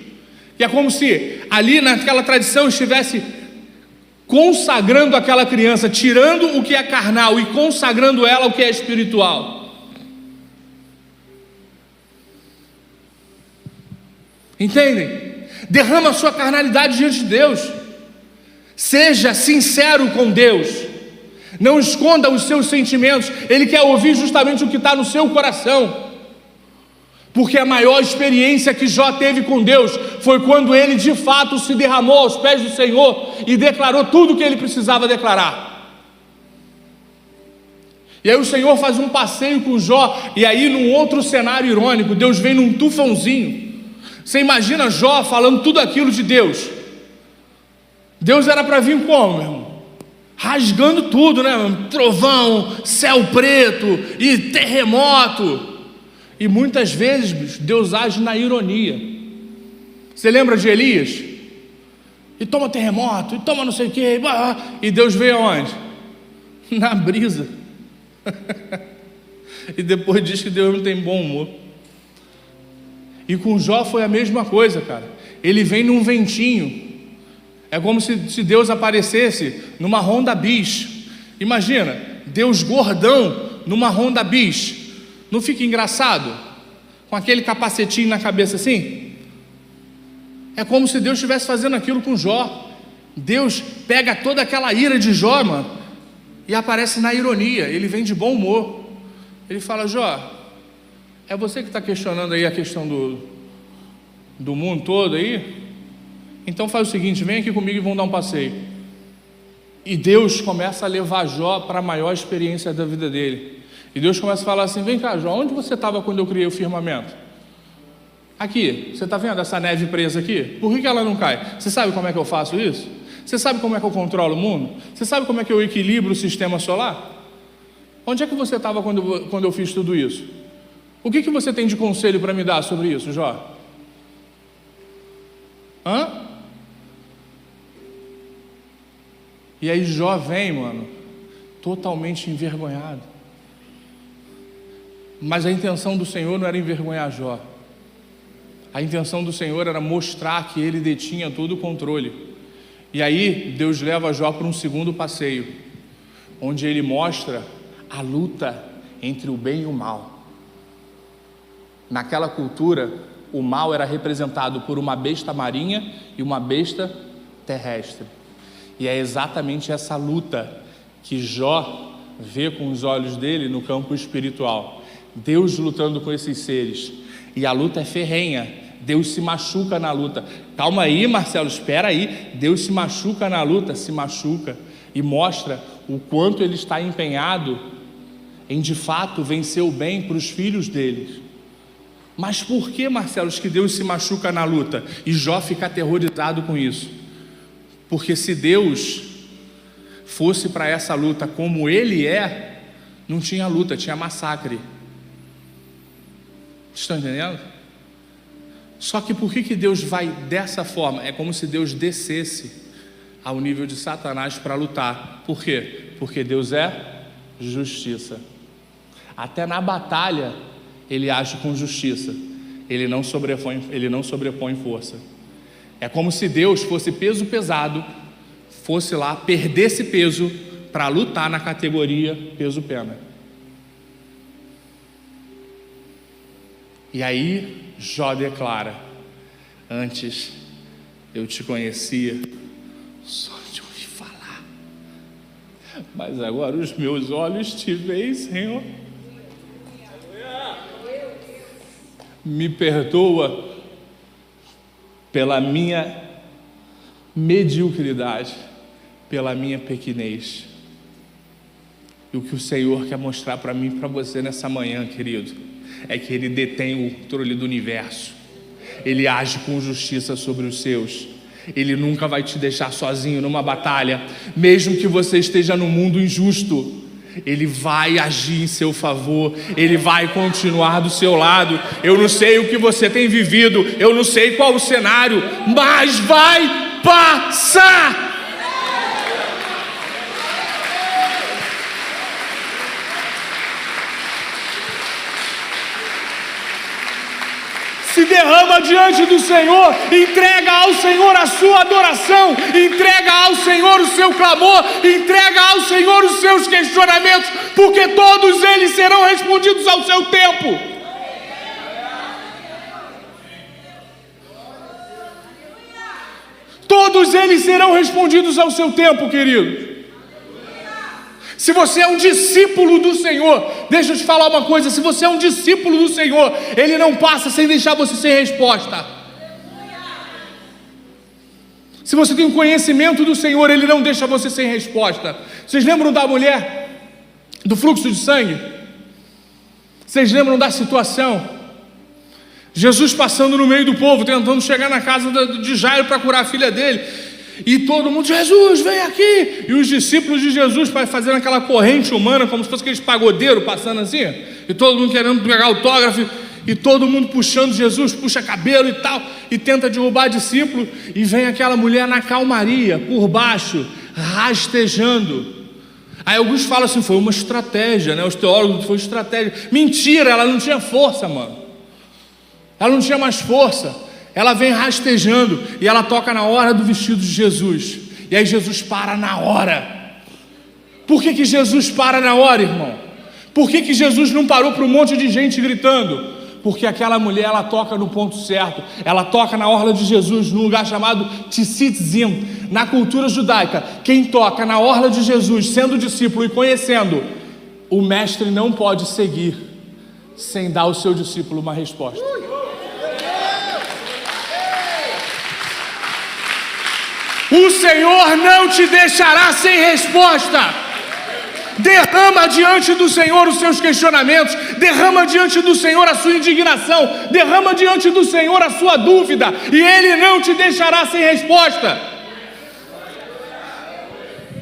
Que é como se ali naquela tradição estivesse consagrando aquela criança, tirando o que é carnal e consagrando ela ao que é espiritual. Entendem? Derrama a sua carnalidade diante de Deus. Seja sincero com Deus. Não esconda os seus sentimentos. Ele quer ouvir justamente o que está no seu coração. Porque a maior experiência que Jó teve com Deus foi quando ele de fato se derramou aos pés do Senhor e declarou tudo o que ele precisava declarar. E aí o Senhor faz um passeio com Jó, e aí num outro cenário irônico, Deus vem num tufãozinho. Você imagina Jó falando tudo aquilo de Deus. Deus era para vir como, meu irmão? Rasgando tudo, né? Trovão, céu preto e terremoto. E muitas vezes Deus age na ironia. Você lembra de Elias? E toma terremoto, e toma não sei o quê, e Deus veio aonde? Na brisa. E depois diz que Deus não tem bom humor. E com Jó foi a mesma coisa, cara. Ele vem num ventinho. É como se Deus aparecesse numa Honda Bis. Imagina, Deus gordão numa Honda Bis. Não fica engraçado? Com aquele capacetinho na cabeça assim? É como se Deus estivesse fazendo aquilo com Jó. Deus pega toda aquela ira de Jó, mano, e aparece na ironia. Ele vem de bom humor. Ele fala: Jó, é você que está questionando aí a questão do mundo todo aí? Então faz o seguinte, vem aqui comigo e vamos dar um passeio. E Deus começa a levar Jó para a maior experiência da vida dele. E Deus começa a falar assim: vem cá, Jó, onde você estava quando eu criei o firmamento? Aqui, você está vendo essa neve presa aqui? Por que ela não cai? Você sabe como é que eu faço isso? Você sabe como é que eu controlo o mundo? Você sabe como é que eu equilibro o sistema solar? Onde é que você estava quando eu fiz tudo isso? O que você tem de conselho para me dar sobre isso, Jó? Hã? E aí Jó vem, mano, totalmente envergonhado. Mas a intenção do Senhor não era envergonhar Jó. A intenção do Senhor era mostrar que ele detinha todo o controle. E aí Deus leva Jó para um segundo passeio, onde ele mostra a luta entre o bem e o mal. Naquela cultura, o mal era representado por uma besta marinha e uma besta terrestre. E é exatamente essa luta que Jó vê com os olhos dele no campo espiritual. Deus lutando com esses seres. E a luta é ferrenha. Deus se machuca na luta. Calma aí, Marcelo, espera aí. Deus se machuca na luta, se machuca. E mostra o quanto ele está empenhado em de fato vencer o bem para os filhos deles. Mas por que, Marcelo, que Deus se machuca na luta? E Jó fica aterrorizado com isso. Porque se Deus fosse para essa luta como ele é, não tinha luta, tinha massacre. Estão entendendo? Só que por que Deus vai dessa forma? É como se Deus descesse ao nível de Satanás para lutar. Por quê? Porque Deus é justiça. Até na batalha ele age com justiça, ele não sobrepõe força. É como se Deus fosse peso pesado, fosse lá, perdesse peso para lutar na categoria peso-pena. E aí Jó declara: antes eu te conhecia só de ouvir falar, mas agora os meus olhos te veem, Senhor. Me perdoa pela minha mediocridade, pela minha pequenez. E o que o Senhor quer mostrar para mim e para você nessa manhã, querido, é que Ele detém o controle do universo. Ele age com justiça sobre os seus. Ele nunca vai te deixar sozinho numa batalha, mesmo que você esteja num mundo injusto. Ele vai agir em seu favor, Ele vai continuar do seu lado. Eu não sei o que você tem vivido, eu não sei qual o cenário, mas vai passar. Se derrama diante do Senhor, entrega ao Senhor a sua adoração, entrega ao Senhor o seu clamor, entrega ao Senhor os seus questionamentos, porque todos eles serão respondidos ao seu tempo. Todos eles serão respondidos ao seu tempo, querido. Se você é um discípulo do Senhor, deixa eu te falar uma coisa: se você é um discípulo do Senhor, Ele não passa sem deixar você sem resposta. Se você tem um conhecimento do Senhor, Ele não deixa você sem resposta. Vocês lembram da mulher do fluxo de sangue? Vocês lembram da situação? Jesus passando no meio do povo, tentando chegar na casa de Jairo para curar a filha dele. E todo mundo: Jesus, vem aqui! E os discípulos de Jesus fazendo aquela corrente humana, como se fosse aqueles pagodeiros passando assim, e todo mundo querendo pegar autógrafo, e todo mundo puxando Jesus, puxa cabelo e tal, e tenta derrubar discípulo, e vem aquela mulher na calmaria, por baixo, rastejando. Aí alguns falam assim: foi uma estratégia, né? Os teólogos, foi estratégia. Mentira, ela não tinha força, mano. Ela não tinha mais força. Ela vem rastejando e ela toca na hora do vestido de Jesus. E aí Jesus para na hora. Por que Jesus para na hora, irmão? Por que Jesus não parou para um monte de gente gritando? Porque aquela mulher, ela toca no ponto certo. Ela toca na orla de Jesus, num lugar chamado Tzitzim. Na cultura judaica, quem toca na orla de Jesus, sendo discípulo e conhecendo, o mestre não pode seguir sem dar ao seu discípulo uma resposta. O Senhor não te deixará sem resposta. Derrama diante do Senhor os seus questionamentos, derrama diante do Senhor a sua indignação, derrama diante do Senhor a sua dúvida, e Ele não te deixará sem resposta.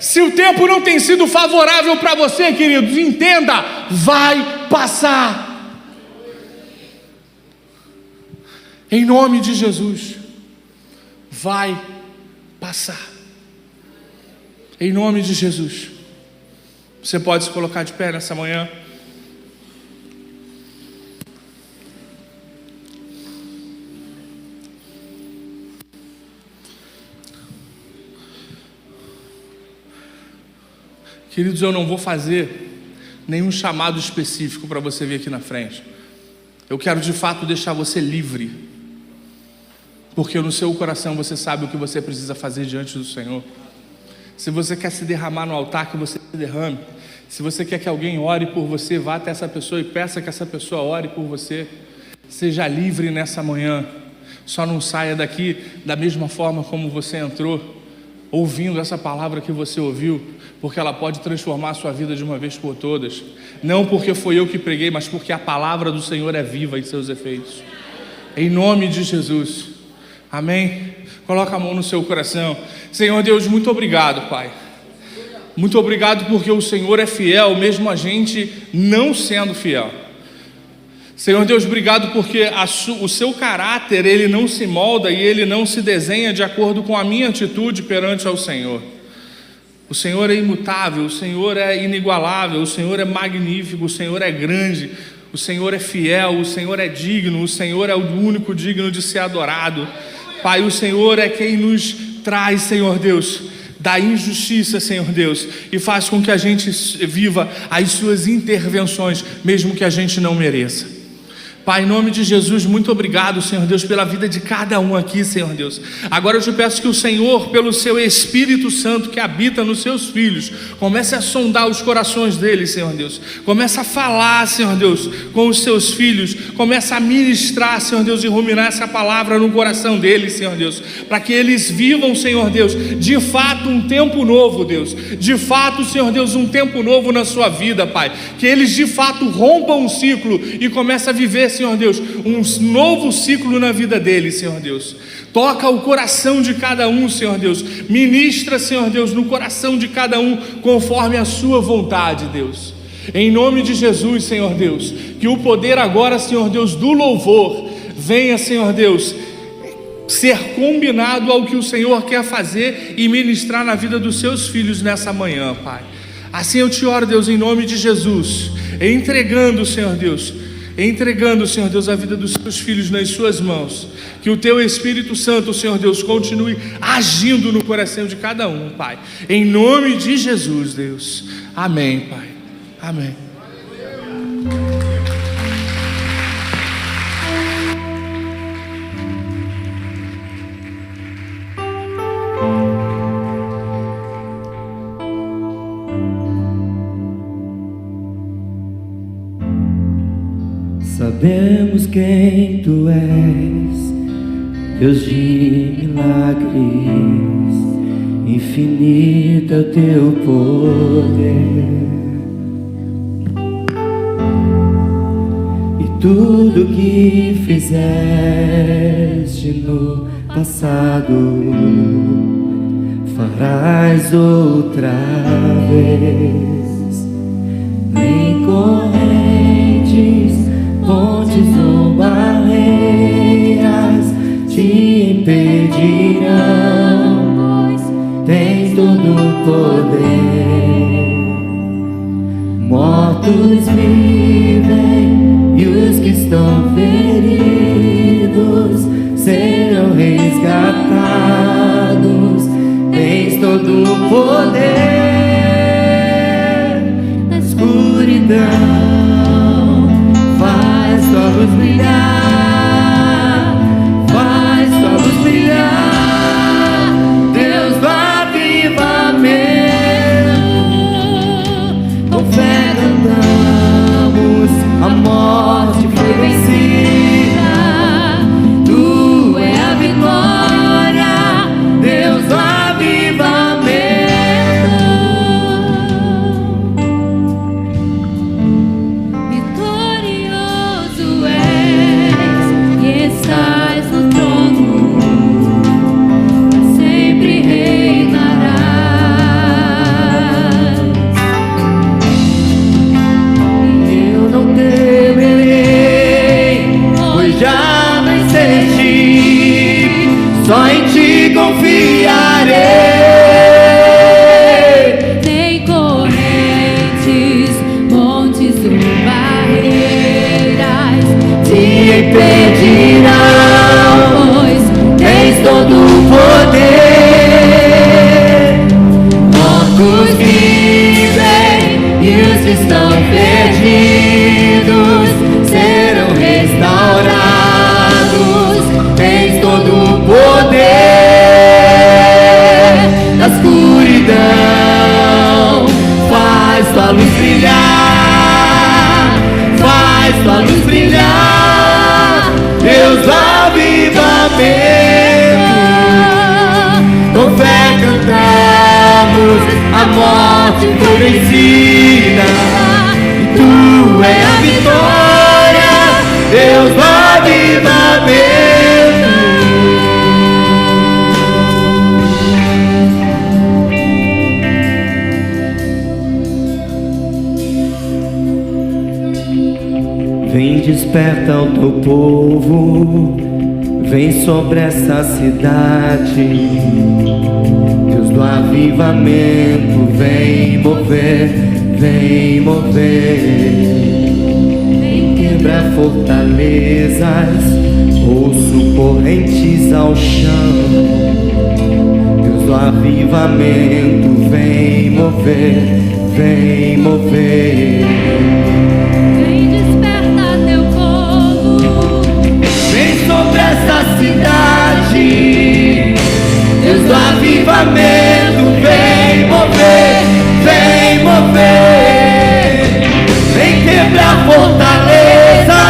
Se o tempo não tem sido favorável para você, queridos, entenda, vai passar. Em nome de Jesus, vai passar. Em nome de Jesus. Você pode se colocar de pé nessa manhã. Queridos, eu não vou fazer nenhum chamado específico para você vir aqui na frente. Eu quero de fato deixar você livre, porque no seu coração você sabe o que você precisa fazer diante do Senhor. Se você quer se derramar no altar, que você se derrame. Se você quer que alguém ore por você, vá até essa pessoa e peça que essa pessoa ore por você. Seja livre nessa manhã. Só não saia daqui da mesma forma como você entrou, ouvindo essa palavra que você ouviu, porque ela pode transformar a sua vida de uma vez por todas. Não porque foi eu que preguei, mas porque a palavra do Senhor é viva em seus efeitos. Em nome de Jesus. Amém? Coloca a mão no seu coração. Senhor Deus, muito obrigado, Pai. Muito obrigado porque o Senhor é fiel, mesmo a gente não sendo fiel. Senhor Deus, obrigado porque o seu caráter, ele não se molda e ele não se desenha de acordo com a minha atitude perante ao Senhor. O Senhor é imutável, o Senhor é inigualável, o Senhor é magnífico, o Senhor é grande. O Senhor é fiel, o Senhor é digno, o Senhor é o único digno de ser adorado. Pai, o Senhor é quem nos traz, Senhor Deus, da injustiça, Senhor Deus, e faz com que a gente viva as suas intervenções, mesmo que a gente não mereça. Pai, em nome de Jesus, muito obrigado, Senhor Deus, pela vida de cada um aqui, Senhor Deus. Agora eu te peço que o Senhor, pelo seu Espírito Santo que habita nos seus filhos, comece a sondar os corações deles, Senhor Deus. Comece a falar, Senhor Deus, com os seus filhos. Comece a ministrar, Senhor Deus, e ruminar essa palavra no coração deles, Senhor Deus, para que eles vivam, Senhor Deus, de fato um tempo novo, Deus. De fato, Senhor Deus, um tempo novo na sua vida, Pai. Que eles de fato rompam um ciclo e comecem a viver, Senhor Deus, um novo ciclo na vida deles, Senhor Deus. Toca o coração de cada um, Senhor Deus. Ministra, Senhor Deus, no coração de cada um, conforme a sua vontade, Deus. Em nome de Jesus, Senhor Deus, que o poder agora, Senhor Deus, do louvor, venha, Senhor Deus, ser combinado ao que o Senhor quer fazer e ministrar na vida dos seus filhos nessa manhã, Pai. Assim eu te oro, Deus, em nome de Jesus, entregando, Senhor Deus, a vida dos seus filhos nas suas mãos. Que o teu Espírito Santo, Senhor Deus, continue agindo no coração de cada um, Pai. Em nome de Jesus, Deus. Amém, Pai. Amém. Sabemos quem tu és, Deus de milagres, infinito é o teu poder, e tudo que fizeste no passado farás outra vez. Nem correntes, pontes ou barreiras te impedirão, pois tens todo o poder. Mortos vivem e os que estão feridos serão resgatados. Tens todo o poder. Na escuridão faz tua luz brilhar, faz tua luz brilhar, Deus do avivamento. Com fé cantamos, a morte foi vencida, tu é a vitória, Deus do avivamento. Estás no trono, sempre reinarás. Eu não temerei, pois já venceste, só em ti confiarei. Nem correntes, montes ou barreiras te impedirão, pois tens todo o poder. Mortos vivem e os que estão perdidos serão restaurados. Tens todo o poder. Na escuridão faz tua luz brilhar, faz tua luz brilhar, Deus do avivamento. Com fé cantamos, a morte foi vencida, e tu é a vitória, Deus do avivamento. Vem, desperta o teu povo, vem sobre essa cidade. Deus do avivamento, vem mover, vem mover. Vem fortalezas, ouço correntes ao chão. Deus do avivamento vem mover, vem mover. Vem despertar teu povo, Vem sobre essa cidade, Deus do avivamento vem mover, vem mover. Vem quebrar fortalezas,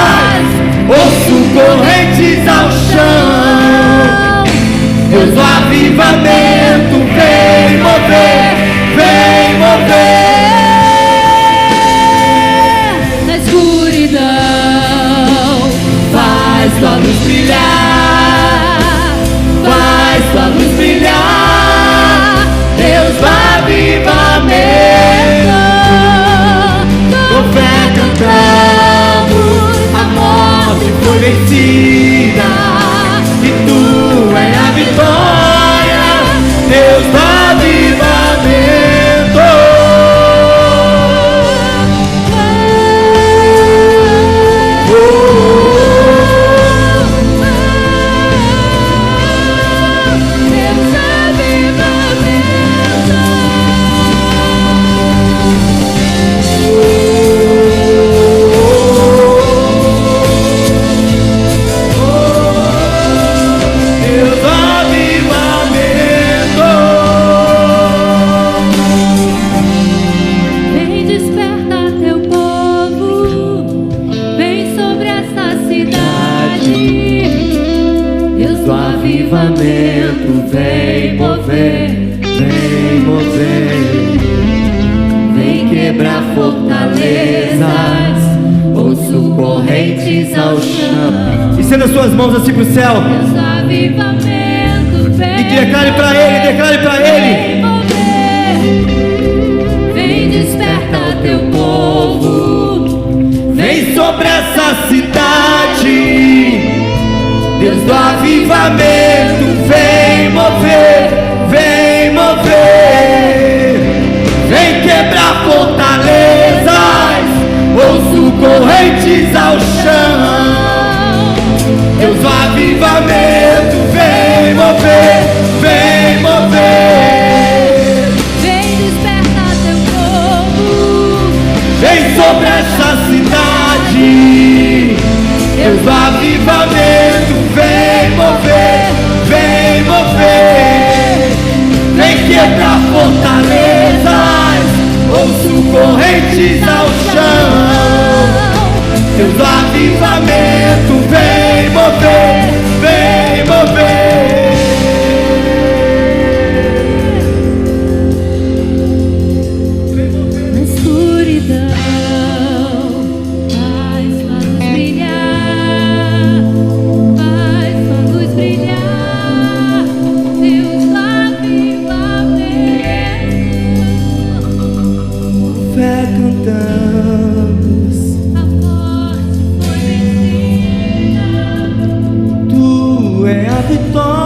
ouço correntes ao chão. Deus do avivamento vem mover, vem mover. na escuridão, Faz tua luz brilhar, faz tua luz brilhar. Deus do avivamento, com fé cantamos, a morte foi vencida, e tu é a vitória, Deus do avivamento. Deus Deus do avivamento. vem despertar teu povo, vem sobre essa cidade. Deus Do avivamento vem mover, vem mover. Vem quebrar fortalezas, ouço correntes ao chão. Estenda suas mãos assim pro céu Deus do avivamento vem e declare pra ele, declare pra ele. vem mover, vem despertar teu povo, Vem sobre essa cidade, Deus do avivamento vem mover, vem mover. Vem quebrar fortalezas, ouço correntes ao chão. Deus do avivamento vem mover, vem mover. vem despertar teu povo, Vem sobre essa cidade, Deus do avivamento vem mover, vem mover. Vem quebrar fortalezas, ouço correntes ao chão. Deus do avivamento vem mover, vem mover. na escuridão, faz tua luz brilhar, faz tua luz brilhar. Deus do avivamento, Fé cantamos, a morte foi vencida. tu é a vitória.